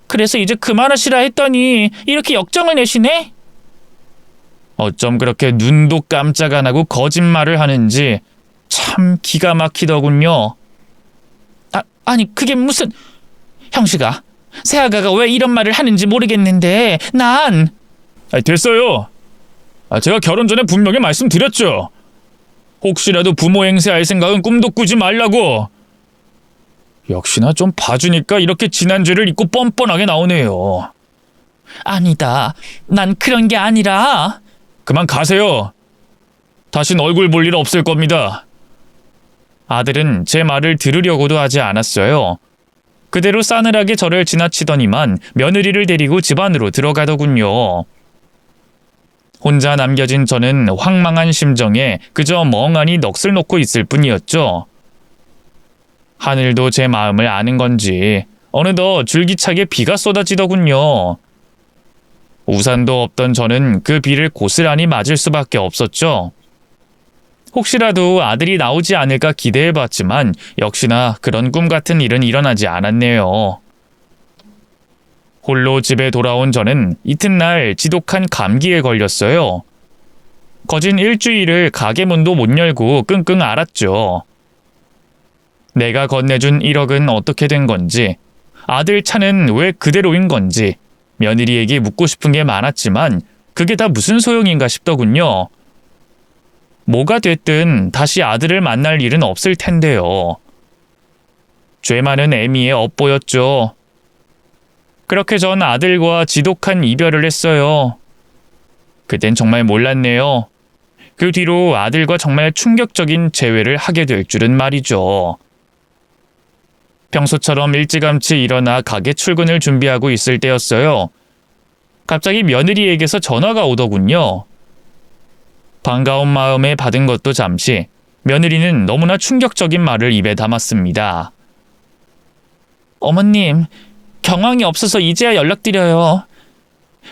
그래서 이제 그만하시라 했더니 이렇게 역정을 내시네? 어쩜 그렇게 눈도 깜짝 안 하고 거짓말을 하는지 참 기가 막히더군요. 아니 그게 무슨... 형식아, 새아가가 왜 이런 말을 하는지 모르겠는데 난... 됐어요. 제가 결혼 전에 분명히 말씀드렸죠. 혹시라도 부모 행세할 생각은 꿈도 꾸지 말라고. 역시나 좀 봐주니까 이렇게 지난 죄를 잊고 뻔뻔하게 나오네요. 아니다. 난 그런 게 아니라... 그만 가세요. 다신 얼굴 볼 일 없을 겁니다. 아들은 제 말을 들으려고도 하지 않았어요. 그대로 싸늘하게 저를 지나치더니만 며느리를 데리고 집 안으로 들어가더군요. 혼자 남겨진 저는 황망한 심정에 그저 멍하니 넋을 놓고 있을 뿐이었죠. 하늘도 제 마음을 아는 건지 어느덧 줄기차게 비가 쏟아지더군요. 우산도 없던 저는 그 비를 고스란히 맞을 수밖에 없었죠. 혹시라도 아들이 나오지 않을까 기대해봤지만 역시나 그런 꿈 같은 일은 일어나지 않았네요. 홀로 집에 돌아온 저는 이튿날 지독한 감기에 걸렸어요. 거진 일주일을 가게 문도 못 열고 끙끙 앓았죠. 내가 건네준 1억은 어떻게 된 건지, 아들 차는 왜 그대로인 건지 며느리에게 묻고 싶은 게 많았지만 그게 다 무슨 소용인가 싶더군요. 뭐가 됐든 다시 아들을 만날 일은 없을 텐데요. 죄 많은 애미의 업보였죠. 그렇게 전 아들과 지독한 이별을 했어요. 그땐 정말 몰랐네요. 그 뒤로 아들과 정말 충격적인 재회를 하게 될 줄은 말이죠. 평소처럼 일찌감치 일어나 가게 출근을 준비하고 있을 때였어요. 갑자기 며느리에게서 전화가 오더군요. 반가운 마음에 받은 것도 잠시, 며느리는 너무나 충격적인 말을 입에 담았습니다. 어머님, 경황이 없어서 이제야 연락드려요.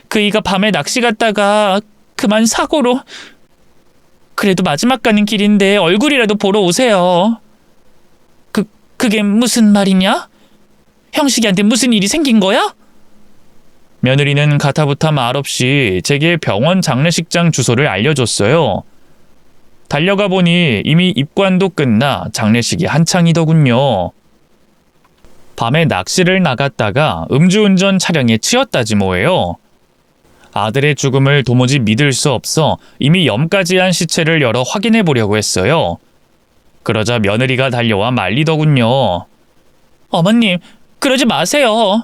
그이가 밤에 낚시 갔다가 그만 사고로. 그래도 마지막 가는 길인데 얼굴이라도 보러 오세요. 그게 무슨 말이냐? 형식이한테 무슨 일이 생긴 거야? 며느리는 가타부타 말없이 제게 병원 장례식장 주소를 알려줬어요. 달려가 보니 이미 입관도 끝나 장례식이 한창이더군요. 밤에 낚시를 나갔다가 음주운전 차량에 치였다지 뭐예요. 아들의 죽음을 도무지 믿을 수 없어 이미 염까지 한 시체를 열어 확인해 보려고 했어요. 그러자 며느리가 달려와 말리더군요. 어머님, 그러지 마세요.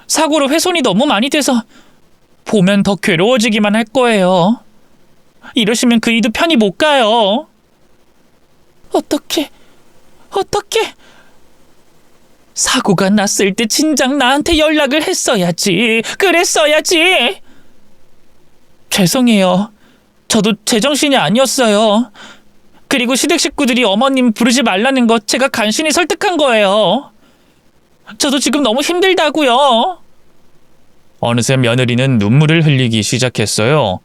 사고로 훼손이 너무 많이 돼서 보면 더 괴로워지기만 할 거예요. 이러시면 그이도 편히 못 가요. 어떡해. 사고가 났을 때 진작 나한테 연락을 했어야지. 그랬어야지. 죄송해요. 저도 제정신이 아니었어요. 그리고 시댁 식구들이 어머님 부르지 말라는 거 제가 간신히 설득한 거예요. 저도 지금 너무 힘들다고요. 어느새 며느리는 눈물을 흘리기 시작했어요.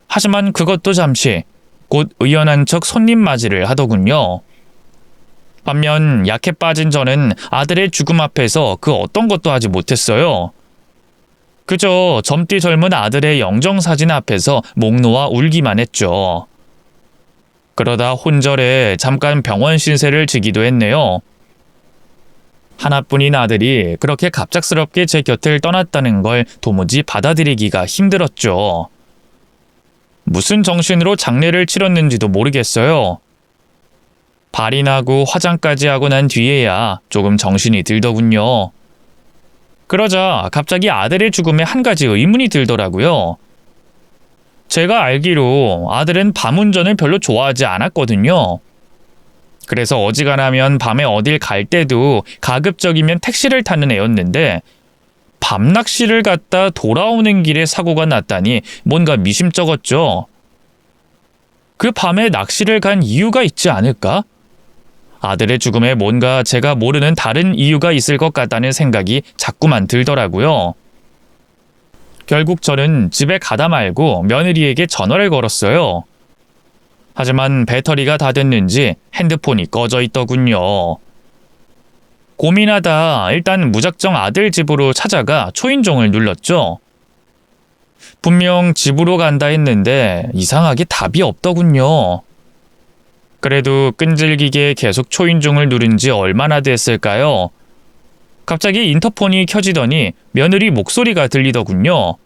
하지만 그것도 잠시, 곧 의연한 척 손님 맞이를 하더군요. 반면 약해 빠진 저는 아들의 죽음 앞에서 그 어떤 것도 하지 못했어요. 그저 젊디 젊은 아들의 영정사진 앞에서 목 놓아 울기만 했죠. 그러다 혼절에 잠깐 병원 신세를 지기도 했네요. 하나뿐인 아들이 그렇게 갑작스럽게 제 곁을 떠났다는 걸 도무지 받아들이기가 힘들었죠. 무슨 정신으로 장례를 치렀는지도 모르겠어요. 발이 나고 화장까지 하고 난 뒤에야 조금 정신이 들더군요. 그러자 갑자기 아들의 죽음에 한 가지 의문이 들더라고요. 제가 알기로 아들은 밤 운전을 별로 좋아하지 않았거든요. 그래서 어지간하면 밤에 어딜 갈 때도 가급적이면 택시를 타는 애였는데 밤 낚시를 갔다 돌아오는 길에 사고가 났다니 뭔가 미심쩍었죠. 그 밤에 낚시를 간 이유가 있지 않을까? 아들의 죽음에 뭔가 제가 모르는 다른 이유가 있을 것 같다는 생각이 자꾸만 들더라고요. 결국 저는 집에 가다 말고 며느리에게 전화를 걸었어요. 하지만 배터리가 다 됐는지 핸드폰이 꺼져 있더군요. 고민하다 일단 무작정 아들 집으로 찾아가 초인종을 눌렀죠. 분명 집으로 간다 했는데 이상하게 답이 없더군요. 그래도 끈질기게 계속 초인종을 누른 지 얼마나 됐을까요? 갑자기 인터폰이 켜지더니 며느리 목소리가 들리더군요.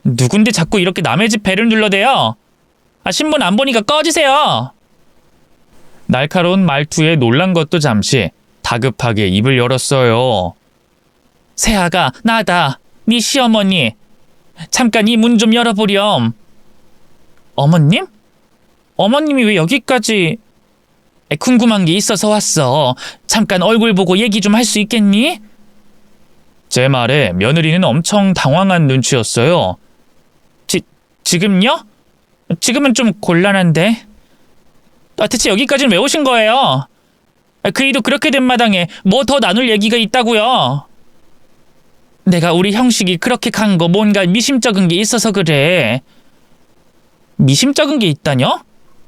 누군데 자꾸 이렇게 남의 집 벨을 눌러대요? 신문 안 보니까 꺼지세요. 날카로운 말투에 놀란 것도 잠시 다급하게 입을 열었어요. 세아가 나다. 네 시어머니. 잠깐 이 문 좀 열어보렴. 어머님? 어머님이 왜 여기까지? 궁금한 게 있어서 왔어. 잠깐 얼굴 보고 얘기 좀 할 수 있겠니? 제 말에 며느리는 엄청 당황한 눈치였어요. 지금요? 지금은 좀 곤란한데. 대체 여기까지는 왜 오신 거예요? 그이도 그렇게 된 마당에 뭐 더 나눌 얘기가 있다고요? 내가 우리 형식이 그렇게 간 거 뭔가 미심쩍은 게 있어서 그래. 미심쩍은 게 있다뇨?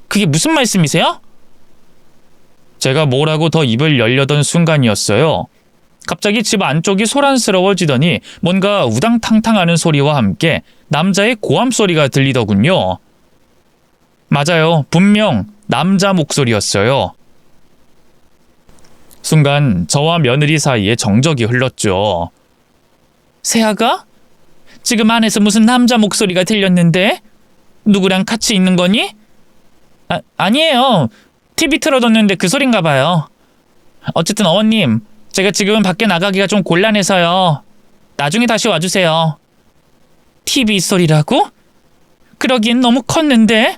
그게 무슨 말씀이세요? 제가 뭐라고 더 입을 열려던 순간이었어요. 갑자기 집 안쪽이 소란스러워지더니 뭔가 우당탕탕하는 소리와 함께 남자의 고함 소리가 들리더군요. 맞아요. 분명 남자 목소리였어요. 순간 저와 며느리 사이에 정적이 흘렀죠. 세아가? 지금 안에서 무슨 남자 목소리가 들렸는데? 누구랑 같이 있는 거니? 아니에요. TV 틀어뒀는데 그 소린가 봐요. 어쨌든 어머님, 제가 지금은 밖에 나가기가 좀 곤란해서요. 나중에 다시 와주세요. TV 소리라고? 그러기엔 너무 컸는데?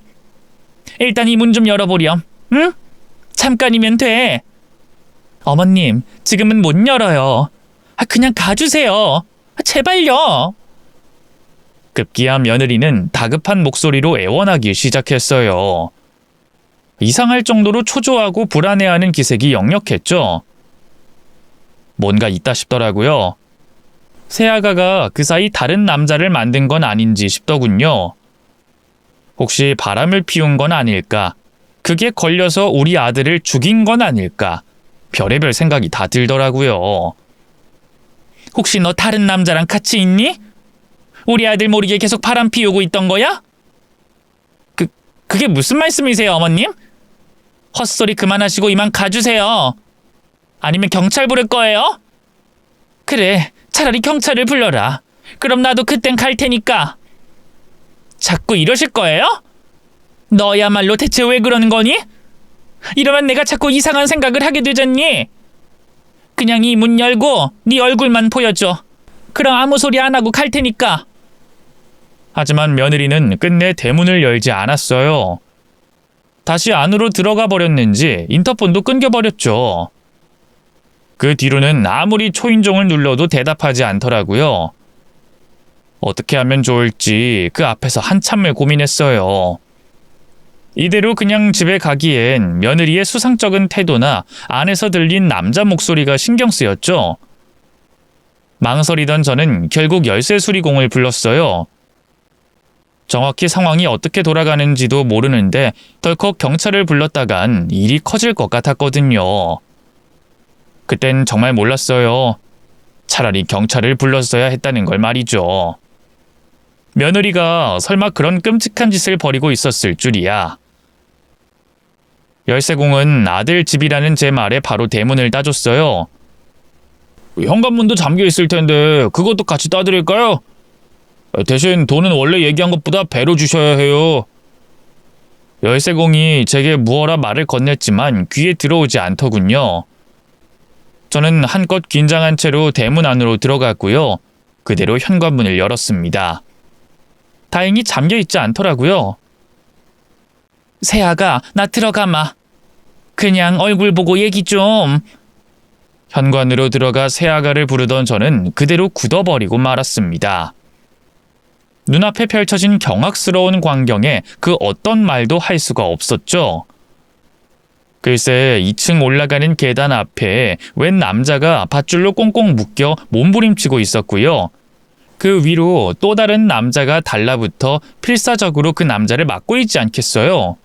일단 이 문 좀 열어보렴. 응? 잠깐이면 돼. 어머님, 지금은 못 열어요. 그냥 가주세요. 제발요. 급기야 며느리는 다급한 목소리로 애원하기 시작했어요. 이상할 정도로 초조하고 불안해하는 기색이 역력했죠. 뭔가 있다 싶더라고요. 새아가가 그 사이 다른 남자를 만든 건 아닌지 싶더군요. 혹시 바람을 피운 건 아닐까? 그게 걸려서 우리 아들을 죽인 건 아닐까? 별의별 생각이 다 들더라고요. 혹시 너 다른 남자랑 같이 있니? 우리 아들 모르게 계속 바람 피우고 있던 거야? 그게 무슨 말씀이세요, 어머님? 헛소리 그만하시고 이만 가주세요. 아니면 경찰 부를 거예요? 그래, 차라리 경찰을 불러라. 그럼 나도 그땐 갈 테니까. 자꾸 이러실 거예요? 너야말로 대체 왜 그러는 거니? 이러면 내가 자꾸 이상한 생각을 하게 되잖니. 그냥 이 문 열고 네 얼굴만 보여줘. 그럼 아무 소리 안 하고 갈 테니까. 하지만 며느리는 끝내 대문을 열지 않았어요. 다시 안으로 들어가 버렸는지 인터폰도 끊겨버렸죠. 그 뒤로는 아무리 초인종을 눌러도 대답하지 않더라고요. 어떻게 하면 좋을지 그 앞에서 한참을 고민했어요. 이대로 그냥 집에 가기엔 며느리의 수상쩍은 태도나 안에서 들린 남자 목소리가 신경 쓰였죠. 망설이던 저는 결국 열쇠 수리공을 불렀어요. 정확히 상황이 어떻게 돌아가는지도 모르는데 덜컥 경찰을 불렀다간 일이 커질 것 같았거든요. 그땐 정말 몰랐어요. 차라리 경찰을 불렀어야 했다는 걸 말이죠. 며느리가 설마 그런 끔찍한 짓을 벌이고 있었을 줄이야. 열쇠공은 아들 집이라는 제 말에 바로 대문을 따줬어요. 현관문도 잠겨 있을 텐데 그것도 같이 따드릴까요? 대신 돈은 원래 얘기한 것보다 배로 주셔야 해요. 열쇠공이 제게 무어라 말을 건넸지만 귀에 들어오지 않더군요. 저는 한껏 긴장한 채로 대문 안으로 들어갔고요. 그대로 현관문을 열었습니다. 다행히 잠겨 있지 않더라고요. 새아가, 나 들어가마. 그냥 얼굴 보고 얘기 좀. 현관으로 들어가 새아가를 부르던 저는 그대로 굳어버리고 말았습니다. 눈앞에 펼쳐진 경악스러운 광경에 그 어떤 말도 할 수가 없었죠. 글쎄 2층 올라가는 계단 앞에 웬 남자가 밧줄로 꽁꽁 묶여 몸부림치고 있었고요. 그 위로 또 다른 남자가 달라붙어 필사적으로 그 남자를 막고 있지 않겠어요.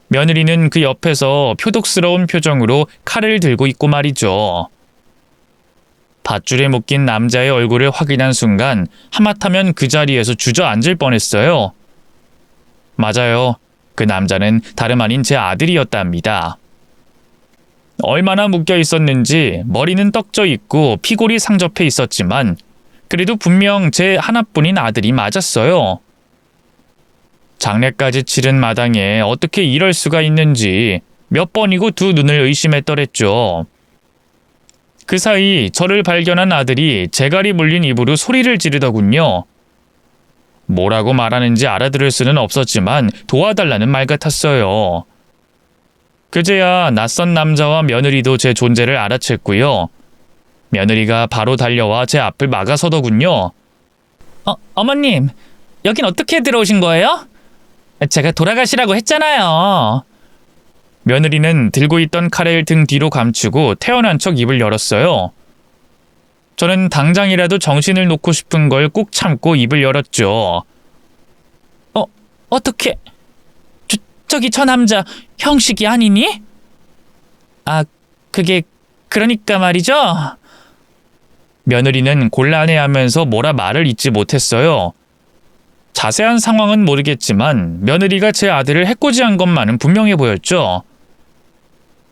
며느리는 그 옆에서 표독스러운 표정으로 칼을 들고 있고 말이죠. 밧줄에 묶인 남자의 얼굴을 확인한 순간 하마터면 그 자리에서 주저앉을 뻔했어요. 맞아요. 그 남자는 다름 아닌 제 아들이었답니다. 얼마나 묶여 있었는지 머리는 떡져 있고 피골이 상접해 있었지만 그래도 분명 제 하나뿐인 아들이 맞았어요. 장례까지 치른 마당에 어떻게 이럴 수가 있는지 몇 번이고 두 눈을 의심했더랬죠. 그 사이 저를 발견한 아들이 재갈이 물린 입으로 소리를 지르더군요. 뭐라고 말하는지 알아들을 수는 없었지만 도와달라는 말 같았어요. 그제야 낯선 남자와 며느리도 제 존재를 알아챘고요. 며느리가 바로 달려와 제 앞을 막아서더군요. 어머님, 여긴 어떻게 들어오신 거예요? 제가 돌아가시라고 했잖아요. 며느리는 들고 있던 칼을 등 뒤로 감추고 태어난 척 입을 열었어요. 저는 당장이라도 정신을 놓고 싶은 걸 꾹 참고 입을 열었죠. 어떻게? 저기 저 남자 형식이 아니니? 아, 그게 그러니까 말이죠. 며느리는 곤란해하면서 뭐라 말을 잇지 못했어요. 자세한 상황은 모르겠지만 며느리가 제 아들을 해코지한 것만은 분명해 보였죠.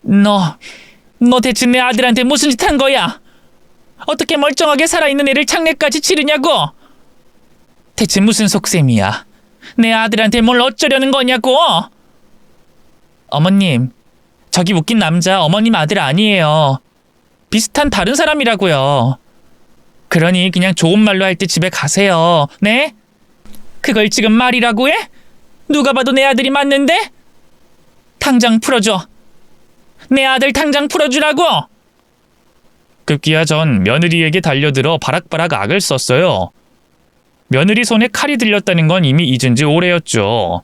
너 대체 내 아들한테 무슨 짓 한 거야? 어떻게 멀쩡하게 살아있는 애를 장례까지 치르냐고? 대체 무슨 속셈이야? 내 아들한테 뭘 어쩌려는 거냐고? 어머님, 저기 묶인 남자 어머님 아들 아니에요. 비슷한 다른 사람이라고요. 그러니 그냥 좋은 말로 할 때 집에 가세요. 네? 그걸 지금 말이라고 해? 누가 봐도 내 아들이 맞는데? 당장 풀어줘. 내 아들 당장 풀어주라고! 급기야 전 며느리에게 달려들어 바락바락 악을 썼어요. 며느리 손에 칼이 들렸다는 건 이미 잊은 지 오래였죠.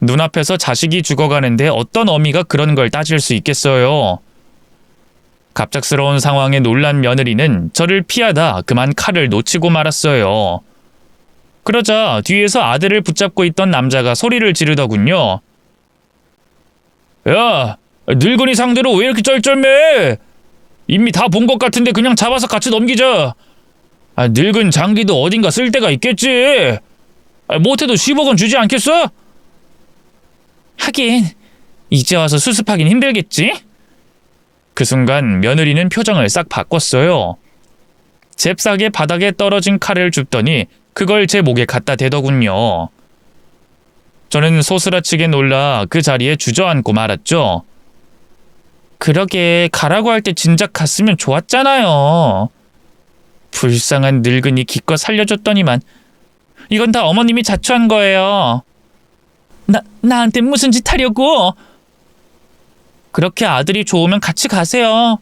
눈앞에서 자식이 죽어가는데 어떤 어미가 그런 걸 따질 수 있겠어요. 갑작스러운 상황에 놀란 며느리는 저를 피하다 그만 칼을 놓치고 말았어요. 그러자 뒤에서 아들을 붙잡고 있던 남자가 소리를 지르더군요. 야, 늙은이 상대로 왜 이렇게 쩔쩔매? 이미 다 본 것 같은데 그냥 잡아서 같이 넘기자. 늙은 장기도 어딘가 쓸 데가 있겠지. 못해도 10억 원 주지 않겠어? 하긴 이제 와서 수습하긴 힘들겠지? 그 순간 며느리는 표정을 싹 바꿨어요. 잽싸게 바닥에 떨어진 칼을 줍더니 그걸 제 목에 갖다 대더군요. 저는 소스라치게 놀라 그 자리에 주저앉고 말았죠. 그러게 가라고 할 때 진작 갔으면 좋았잖아요. 불쌍한 늙은이 기껏 살려줬더니만. 이건 다 어머님이 자초한 거예요. 나한테 무슨 짓 하려고? 그렇게 아들이 좋으면 같이 가세요.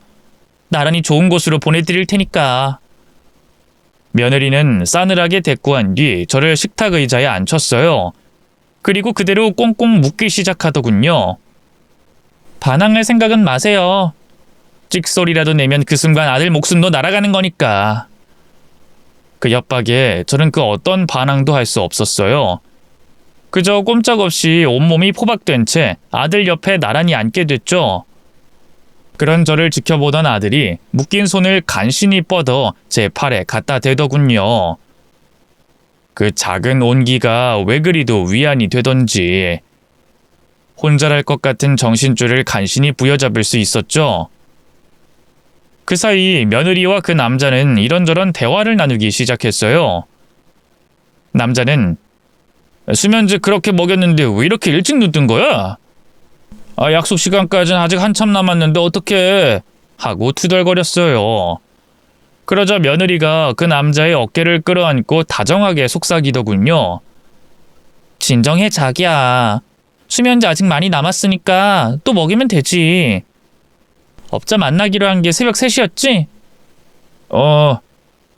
나란히 좋은 곳으로 보내드릴 테니까. 며느리는 싸늘하게 대꾸한 뒤 저를 식탁 의자에 앉혔어요. 그리고 그대로 꽁꽁 묶기 시작하더군요. 반항할 생각은 마세요. 찍소리라도 내면 그 순간 아들 목숨도 날아가는 거니까. 그 협박에 저는 그 어떤 반항도 할 수 없었어요. 그저 꼼짝없이 온몸이 포박된 채 아들 옆에 나란히 앉게 됐죠. 그런 저를 지켜보던 아들이 묶인 손을 간신히 뻗어 제 팔에 갖다 대더군요. 그 작은 온기가 왜 그리도 위안이 되던지 혼잘할 것 같은 정신줄을 간신히 부여잡을 수 있었죠. 그 사이 며느리와 그 남자는 이런저런 대화를 나누기 시작했어요. 남자는 수면제 그렇게 먹였는데 왜 이렇게 일찍 눕든 거야? 약속 시간까지는 아직 한참 남았는데 어떡해? 하고 투덜거렸어요. 그러자 며느리가 그 남자의 어깨를 끌어안고 다정하게 속삭이더군요. 진정해 자기야. 수면제 아직 많이 남았으니까 또 먹이면 되지. 업자 만나기로 한 게 새벽 3시였지?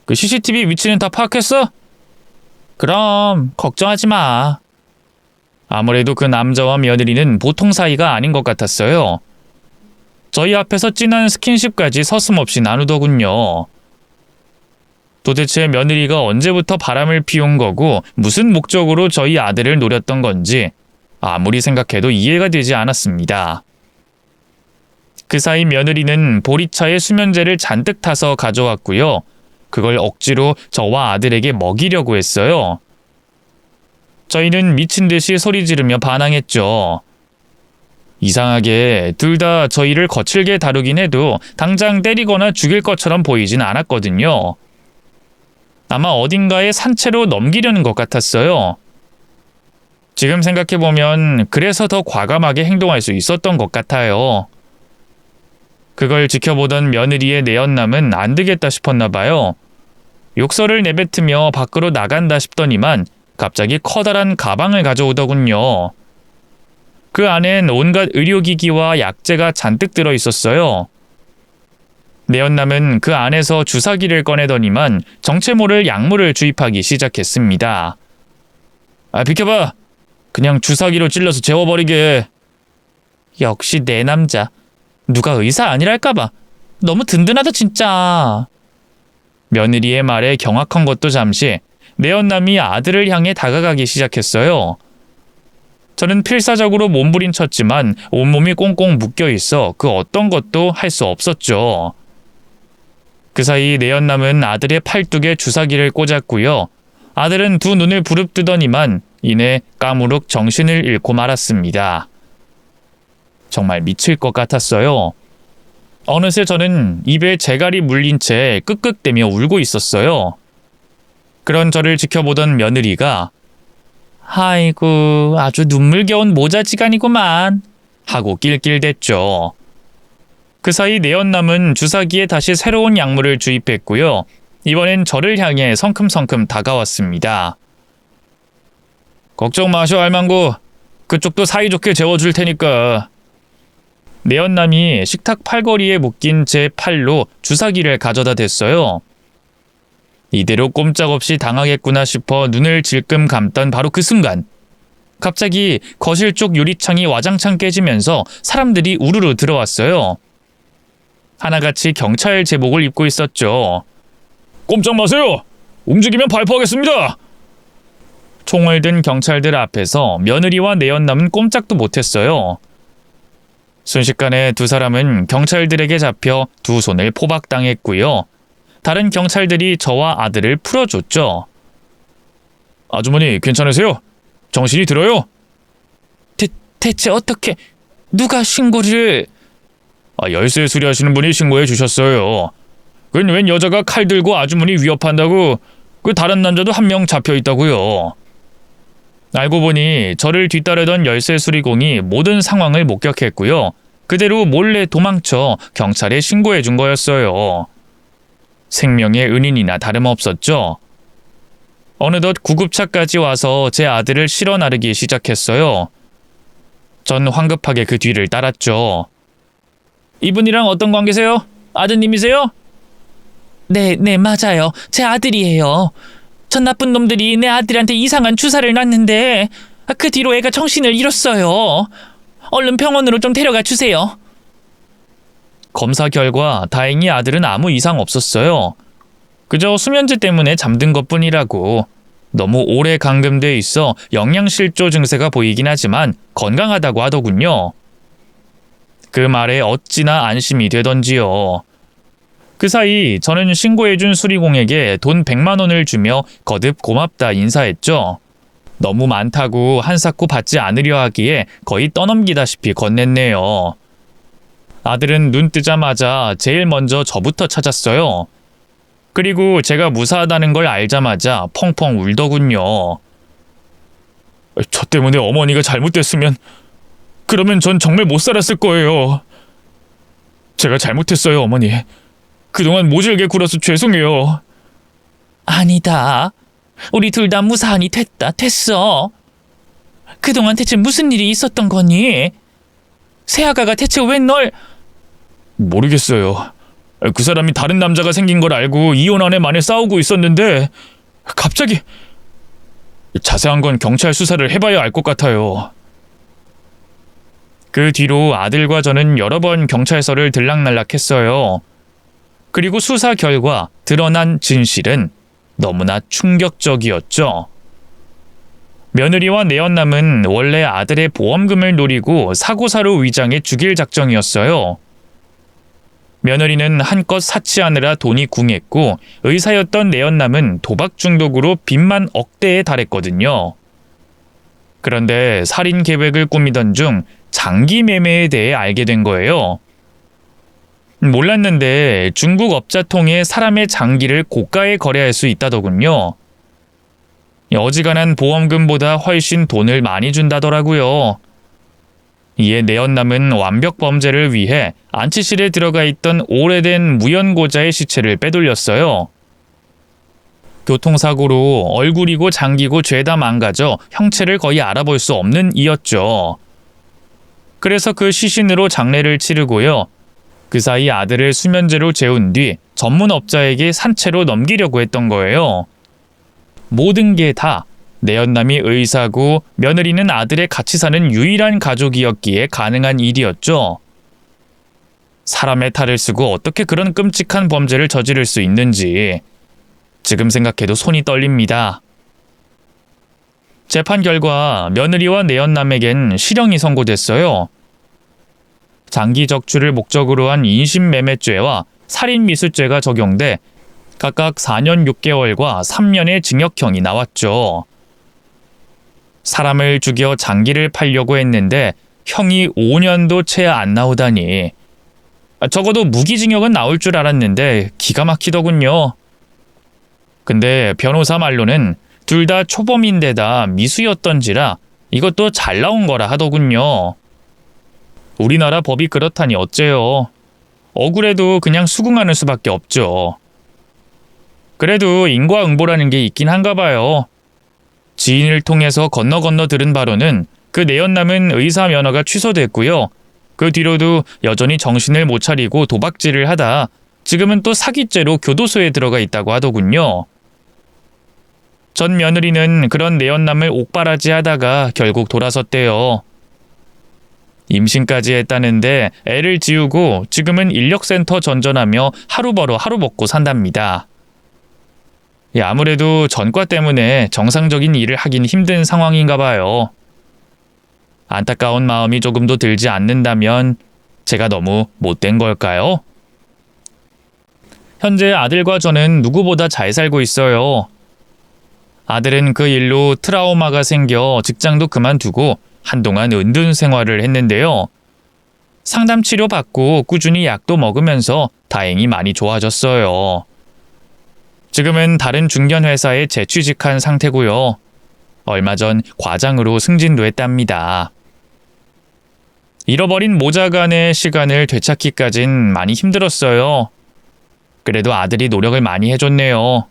그 CCTV 위치는 다 파악했어? 그럼 걱정하지 마. 아무래도 그 남자와 며느리는 보통 사이가 아닌 것 같았어요. 저희 앞에서 진한 스킨십까지 서슴없이 나누더군요. 도대체 며느리가 언제부터 바람을 피운 거고 무슨 목적으로 저희 아들을 노렸던 건지 아무리 생각해도 이해가 되지 않았습니다. 그 사이 며느리는 보리차에 수면제를 잔뜩 타서 가져왔고요. 그걸 억지로 저와 아들에게 먹이려고 했어요. 저희는 미친 듯이 소리 지르며 반항했죠. 이상하게 둘 다 저희를 거칠게 다루긴 해도 당장 때리거나 죽일 것처럼 보이진 않았거든요. 아마 어딘가에 산채로 넘기려는 것 같았어요. 지금 생각해보면 그래서 더 과감하게 행동할 수 있었던 것 같아요. 그걸 지켜보던 며느리의 내연남은 안 되겠다 싶었나 봐요. 욕설을 내뱉으며 밖으로 나간다 싶더니만 갑자기 커다란 가방을 가져오더군요. 그 안엔 온갖 의료기기와 약재가 잔뜩 들어 있었어요. 내연남은 그 안에서 주사기를 꺼내더니만 정체 모를 약물을 주입하기 시작했습니다. 비켜봐. 그냥 주사기로 찔러서 재워버리게. 역시 내 남자. 누가 의사 아니랄까봐. 너무 든든하다 진짜. 며느리의 말에 경악한 것도 잠시 내연남이 아들을 향해 다가가기 시작했어요. 저는 필사적으로 몸부림쳤지만 온몸이 꽁꽁 묶여있어 그 어떤 것도 할 수 없었죠. 그 사이 내연남은 아들의 팔뚝에 주사기를 꽂았고요. 아들은 두 눈을 부릅뜨더니만 이내 까무룩 정신을 잃고 말았습니다. 정말 미칠 것 같았어요. 어느새 저는 입에 재갈이 물린 채 끄끄대며 울고 있었어요. 그런 저를 지켜보던 며느리가 아이고 아주 눈물겨운 모자지간이구만 하고 낄낄댔죠. 그 사이 내연남은 주사기에 다시 새로운 약물을 주입했고요. 이번엔 저를 향해 성큼성큼 다가왔습니다. 걱정 마셔 알망구. 그쪽도 사이좋게 재워줄 테니까. 내연남이 식탁 팔걸이에 묶인 제 팔로 주사기를 가져다 댔어요. 이대로 꼼짝없이 당하겠구나 싶어 눈을 질끔 감던 바로 그 순간 갑자기 거실 쪽 유리창이 와장창 깨지면서 사람들이 우르르 들어왔어요. 하나같이 경찰 제복을 입고 있었죠. 꼼짝 마세요! 움직이면 발포하겠습니다! 총을 든 경찰들 앞에서 며느리와 내연남은 꼼짝도 못했어요. 순식간에 두 사람은 경찰들에게 잡혀 두 손을 포박당했고요. 다른 경찰들이 저와 아들을 풀어줬죠. 아주머니 괜찮으세요? 정신이 들어요? 대체 어떻게 누가 신고를... 열쇠 수리하시는 분이 신고해 주셨어요. 웬 여자가 칼 들고 아주머니 위협한다고 다른 남자도 한 명 잡혀 있다고요. 알고 보니 저를 뒤따르던 열쇠 수리공이 모든 상황을 목격했고요. 그대로 몰래 도망쳐 경찰에 신고해 준 거였어요. 생명의 은인이나 다름없었죠. 어느덧 구급차까지 와서 제 아들을 실어 나르기 시작했어요. 전 황급하게 그 뒤를 따랐죠. 이분이랑 어떤 관계세요? 아드님이세요? 네, 맞아요. 제 아들이에요. 전 나쁜 놈들이 내 아들한테 이상한 주사를 놨는데 그 뒤로 애가 정신을 잃었어요. 얼른 병원으로 좀 데려가 주세요. 검사 결과 다행히 아들은 아무 이상 없었어요. 그저 수면제 때문에 잠든 것뿐이라고. 너무 오래 감금돼 있어 영양실조 증세가 보이긴 하지만 건강하다고 하더군요. 그 말에 어찌나 안심이 되던지요. 그 사이 저는 신고해준 수리공에게 돈 100만 원을 주며 거듭 고맙다 인사했죠. 너무 많다고 한사코 받지 않으려 하기에 거의 떠넘기다시피 건넸네요. 아들은 눈 뜨자마자 제일 먼저 저부터 찾았어요. 그리고 제가 무사하다는 걸 알자마자 펑펑 울더군요. 저 때문에 어머니가 잘못됐으면 그러면 전 정말 못 살았을 거예요. 제가 잘못했어요, 어머니. 그동안 모질게 굴어서 죄송해요. 아니다. 우리 둘 다 무사하니 됐어. 그동안 대체 무슨 일이 있었던 거니? 새아가가 대체 왜 널... 모르겠어요. 그 사람이 다른 남자가 생긴 걸 알고 이혼 안에 싸우고 있었는데 갑자기... 자세한 건 경찰 수사를 해봐야 알 것 같아요. 그 뒤로 아들과 저는 여러 번 경찰서를 들락날락했어요. 그리고 수사 결과 드러난 진실은 너무나 충격적이었죠. 며느리와 내연남은 원래 아들의 보험금을 노리고 사고사로 위장해 죽일 작정이었어요. 며느리는 한껏 사치하느라 돈이 궁했고 의사였던 내연남은 도박 중독으로 빚만 억대에 달했거든요. 그런데 살인 계획을 꾸미던 중 장기 매매에 대해 알게 된 거예요. 몰랐는데 중국 업자 통해 사람의 장기를 고가에 거래할 수 있다더군요. 어지간한 보험금보다 훨씬 돈을 많이 준다더라고요. 이에 내연남은 완벽 범죄를 위해 안치실에 들어가 있던 오래된 무연고자의 시체를 빼돌렸어요. 교통사고로 얼굴이고 장기고 죄다 망가져 형체를 거의 알아볼 수 없는 이였죠. 그래서 그 시신으로 장례를 치르고요. 그 사이 아들을 수면제로 재운 뒤 전문업자에게 산채로 넘기려고 했던 거예요. 모든 게 다 내연남이 의사고 며느리는 아들의 같이 사는 유일한 가족이었기에 가능한 일이었죠. 사람의 탈을 쓰고 어떻게 그런 끔찍한 범죄를 저지를 수 있는지 지금 생각해도 손이 떨립니다. 재판 결과 며느리와 내연남에겐 실형이 선고됐어요. 장기 적출을 목적으로 한 인신매매죄와 살인미수죄가 적용돼 각각 4년 6개월과 3년의 징역형이 나왔죠. 사람을 죽여 장기를 팔려고 했는데 형이 5년도 채 안 나오다니. 적어도 무기징역은 나올 줄 알았는데 기가 막히더군요. 근데 변호사 말로는 둘 다 초범인데다 미수였던지라 이것도 잘 나온 거라 하더군요. 우리나라 법이 그렇다니 어째요. 억울해도 그냥 수긍하는 수밖에 없죠. 그래도 인과응보라는 게 있긴 한가 봐요. 지인을 통해서 건너 들은 바로는 그 내연남은 의사 면허가 취소됐고요. 그 뒤로도 여전히 정신을 못 차리고 도박질을 하다 지금은 또 사기죄로 교도소에 들어가 있다고 하더군요. 전 며느리는 그런 내연남을 옥바라지하다가 결국 돌아섰대요. 임신까지 했다는데 애를 지우고 지금은 인력센터 전전하며 하루 벌어 하루 먹고 산답니다. 아무래도 전과 때문에 정상적인 일을 하긴 힘든 상황인가 봐요. 안타까운 마음이 조금도 들지 않는다면 제가 너무 못된 걸까요? 현재 아들과 저는 누구보다 잘 살고 있어요. 아들은 그 일로 트라우마가 생겨 직장도 그만두고 한동안 은둔 생활을 했는데요. 상담 치료 받고 꾸준히 약도 먹으면서 다행히 많이 좋아졌어요. 지금은 다른 중견 회사에 재취직한 상태고요. 얼마 전 과장으로 승진도 했답니다. 잃어버린 모자간의 시간을 되찾기까진 많이 힘들었어요. 그래도 아들이 노력을 많이 해줬네요.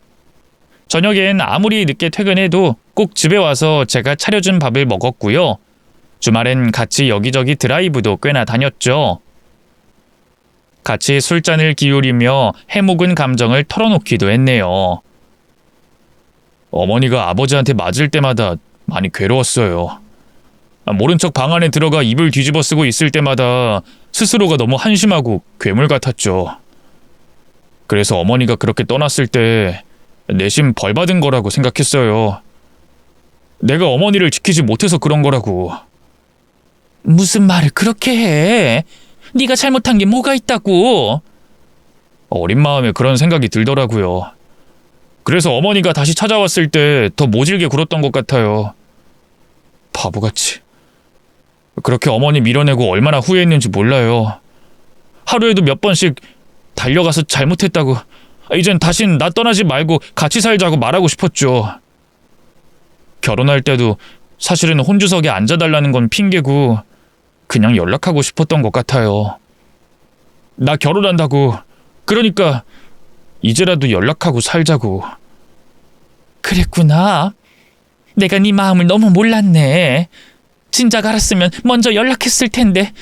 저녁엔 아무리 늦게 퇴근해도 꼭 집에 와서 제가 차려준 밥을 먹었고요. 주말엔 같이 여기저기 드라이브도 꽤나 다녔죠. 같이 술잔을 기울이며 해묵은 감정을 털어놓기도 했네요. 어머니가 아버지한테 맞을 때마다 많이 괴로웠어요. 모른 척 방 안에 들어가 입을 뒤집어 쓰고 있을 때마다 스스로가 너무 한심하고 괴물 같았죠. 그래서 어머니가 그렇게 떠났을 때 내심 벌 받은 거라고 생각했어요. 내가 어머니를 지키지 못해서 그런 거라고. 무슨 말을 그렇게 해? 네가 잘못한 게 뭐가 있다고? 어린 마음에 그런 생각이 들더라고요. 그래서 어머니가 다시 찾아왔을 때 더 모질게 굴었던 것 같아요. 바보같이. 그렇게 어머니 밀어내고 얼마나 후회했는지 몰라요. 하루에도 몇 번씩 달려가서 잘못했다고, 이젠 다신 나 떠나지 말고 같이 살자고 말하고 싶었죠. 결혼할 때도 사실은 혼주석에 앉아달라는 건 핑계고 그냥 연락하고 싶었던 것 같아요. 나 결혼한다고, 그러니까 이제라도 연락하고 살자고. 그랬구나. 내가 네 마음을 너무 몰랐네. 진작 알았으면 먼저 연락했을 텐데.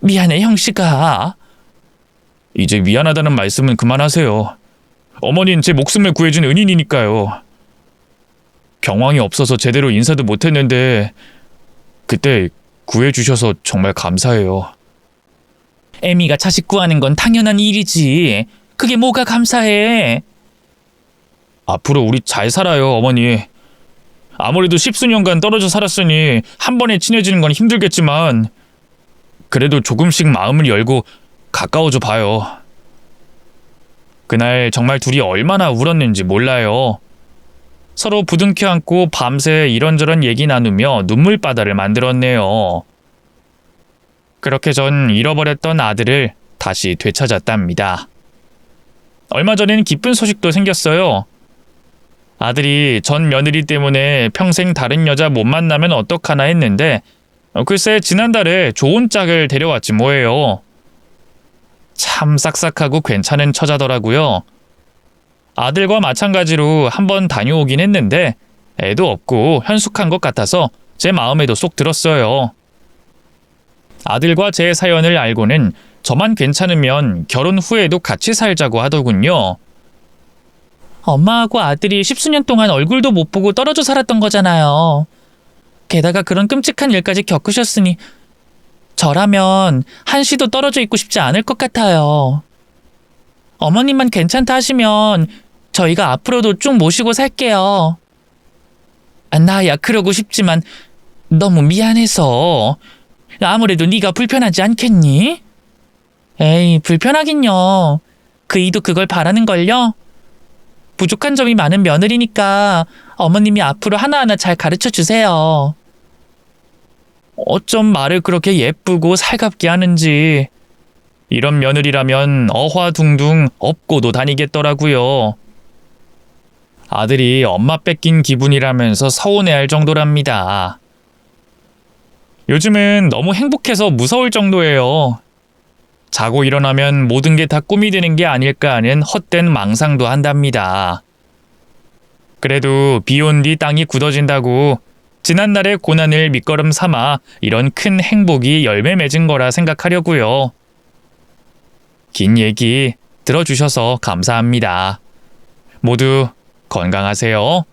미안해, 형씨가. 이제 미안하다는 말씀은 그만하세요. 어머니는 제 목숨을 구해준 은인이니까요. 경황이 없어서 제대로 인사도 못했는데 그때 구해주셔서 정말 감사해요. 애미가 자식 구하는 건 당연한 일이지. 그게 뭐가 감사해. 앞으로 우리 잘 살아요, 어머니. 아무래도 십수년간 떨어져 살았으니 한 번에 친해지는 건 힘들겠지만 그래도 조금씩 마음을 열고 가까워져 봐요. 그날 정말 둘이 얼마나 울었는지 몰라요. 서로 부둥켜 안고 밤새 이런저런 얘기 나누며 눈물바다를 만들었네요. 그렇게 전 잃어버렸던 아들을 다시 되찾았답니다. 얼마 전엔 기쁜 소식도 생겼어요. 아들이 전 며느리 때문에 평생 다른 여자 못 만나면 어떡하나 했는데 글쎄 지난달에 좋은 짝을 데려왔지 뭐예요. 참 싹싹하고 괜찮은 처자더라고요. 아들과 마찬가지로 한번 다녀오긴 했는데 애도 없고 현숙한 것 같아서 제 마음에도 쏙 들었어요. 아들과 제 사연을 알고는 저만 괜찮으면 결혼 후에도 같이 살자고 하더군요. 엄마하고 아들이 십수년 동안 얼굴도 못 보고 떨어져 살았던 거잖아요. 게다가 그런 끔찍한 일까지 겪으셨으니 저라면 한시도 떨어져 있고 싶지 않을 것 같아요. 어머님만 괜찮다 하시면 저희가 앞으로도 쭉 모시고 살게요. 나야 그러고 싶지만 너무 미안해서. 아무래도 네가 불편하지 않겠니? 에이, 불편하긴요. 그 이도 그걸 바라는걸요? 부족한 점이 많은 며느리니까 어머님이 앞으로 하나하나 잘 가르쳐주세요. 어쩜 말을 그렇게 예쁘고 살갑게 하는지. 이런 며느리라면 어화둥둥 업고도 다니겠더라고요. 아들이 엄마 뺏긴 기분이라면서 서운해할 정도랍니다. 요즘은 너무 행복해서 무서울 정도예요. 자고 일어나면 모든 게 다 꿈이 되는 게 아닐까 하는 헛된 망상도 한답니다. 그래도 비 온 뒤 땅이 굳어진다고 지난날의 고난을 밑거름 삼아 이런 큰 행복이 열매 맺은 거라 생각하려고요. 긴 얘기 들어주셔서 감사합니다. 모두 건강하세요.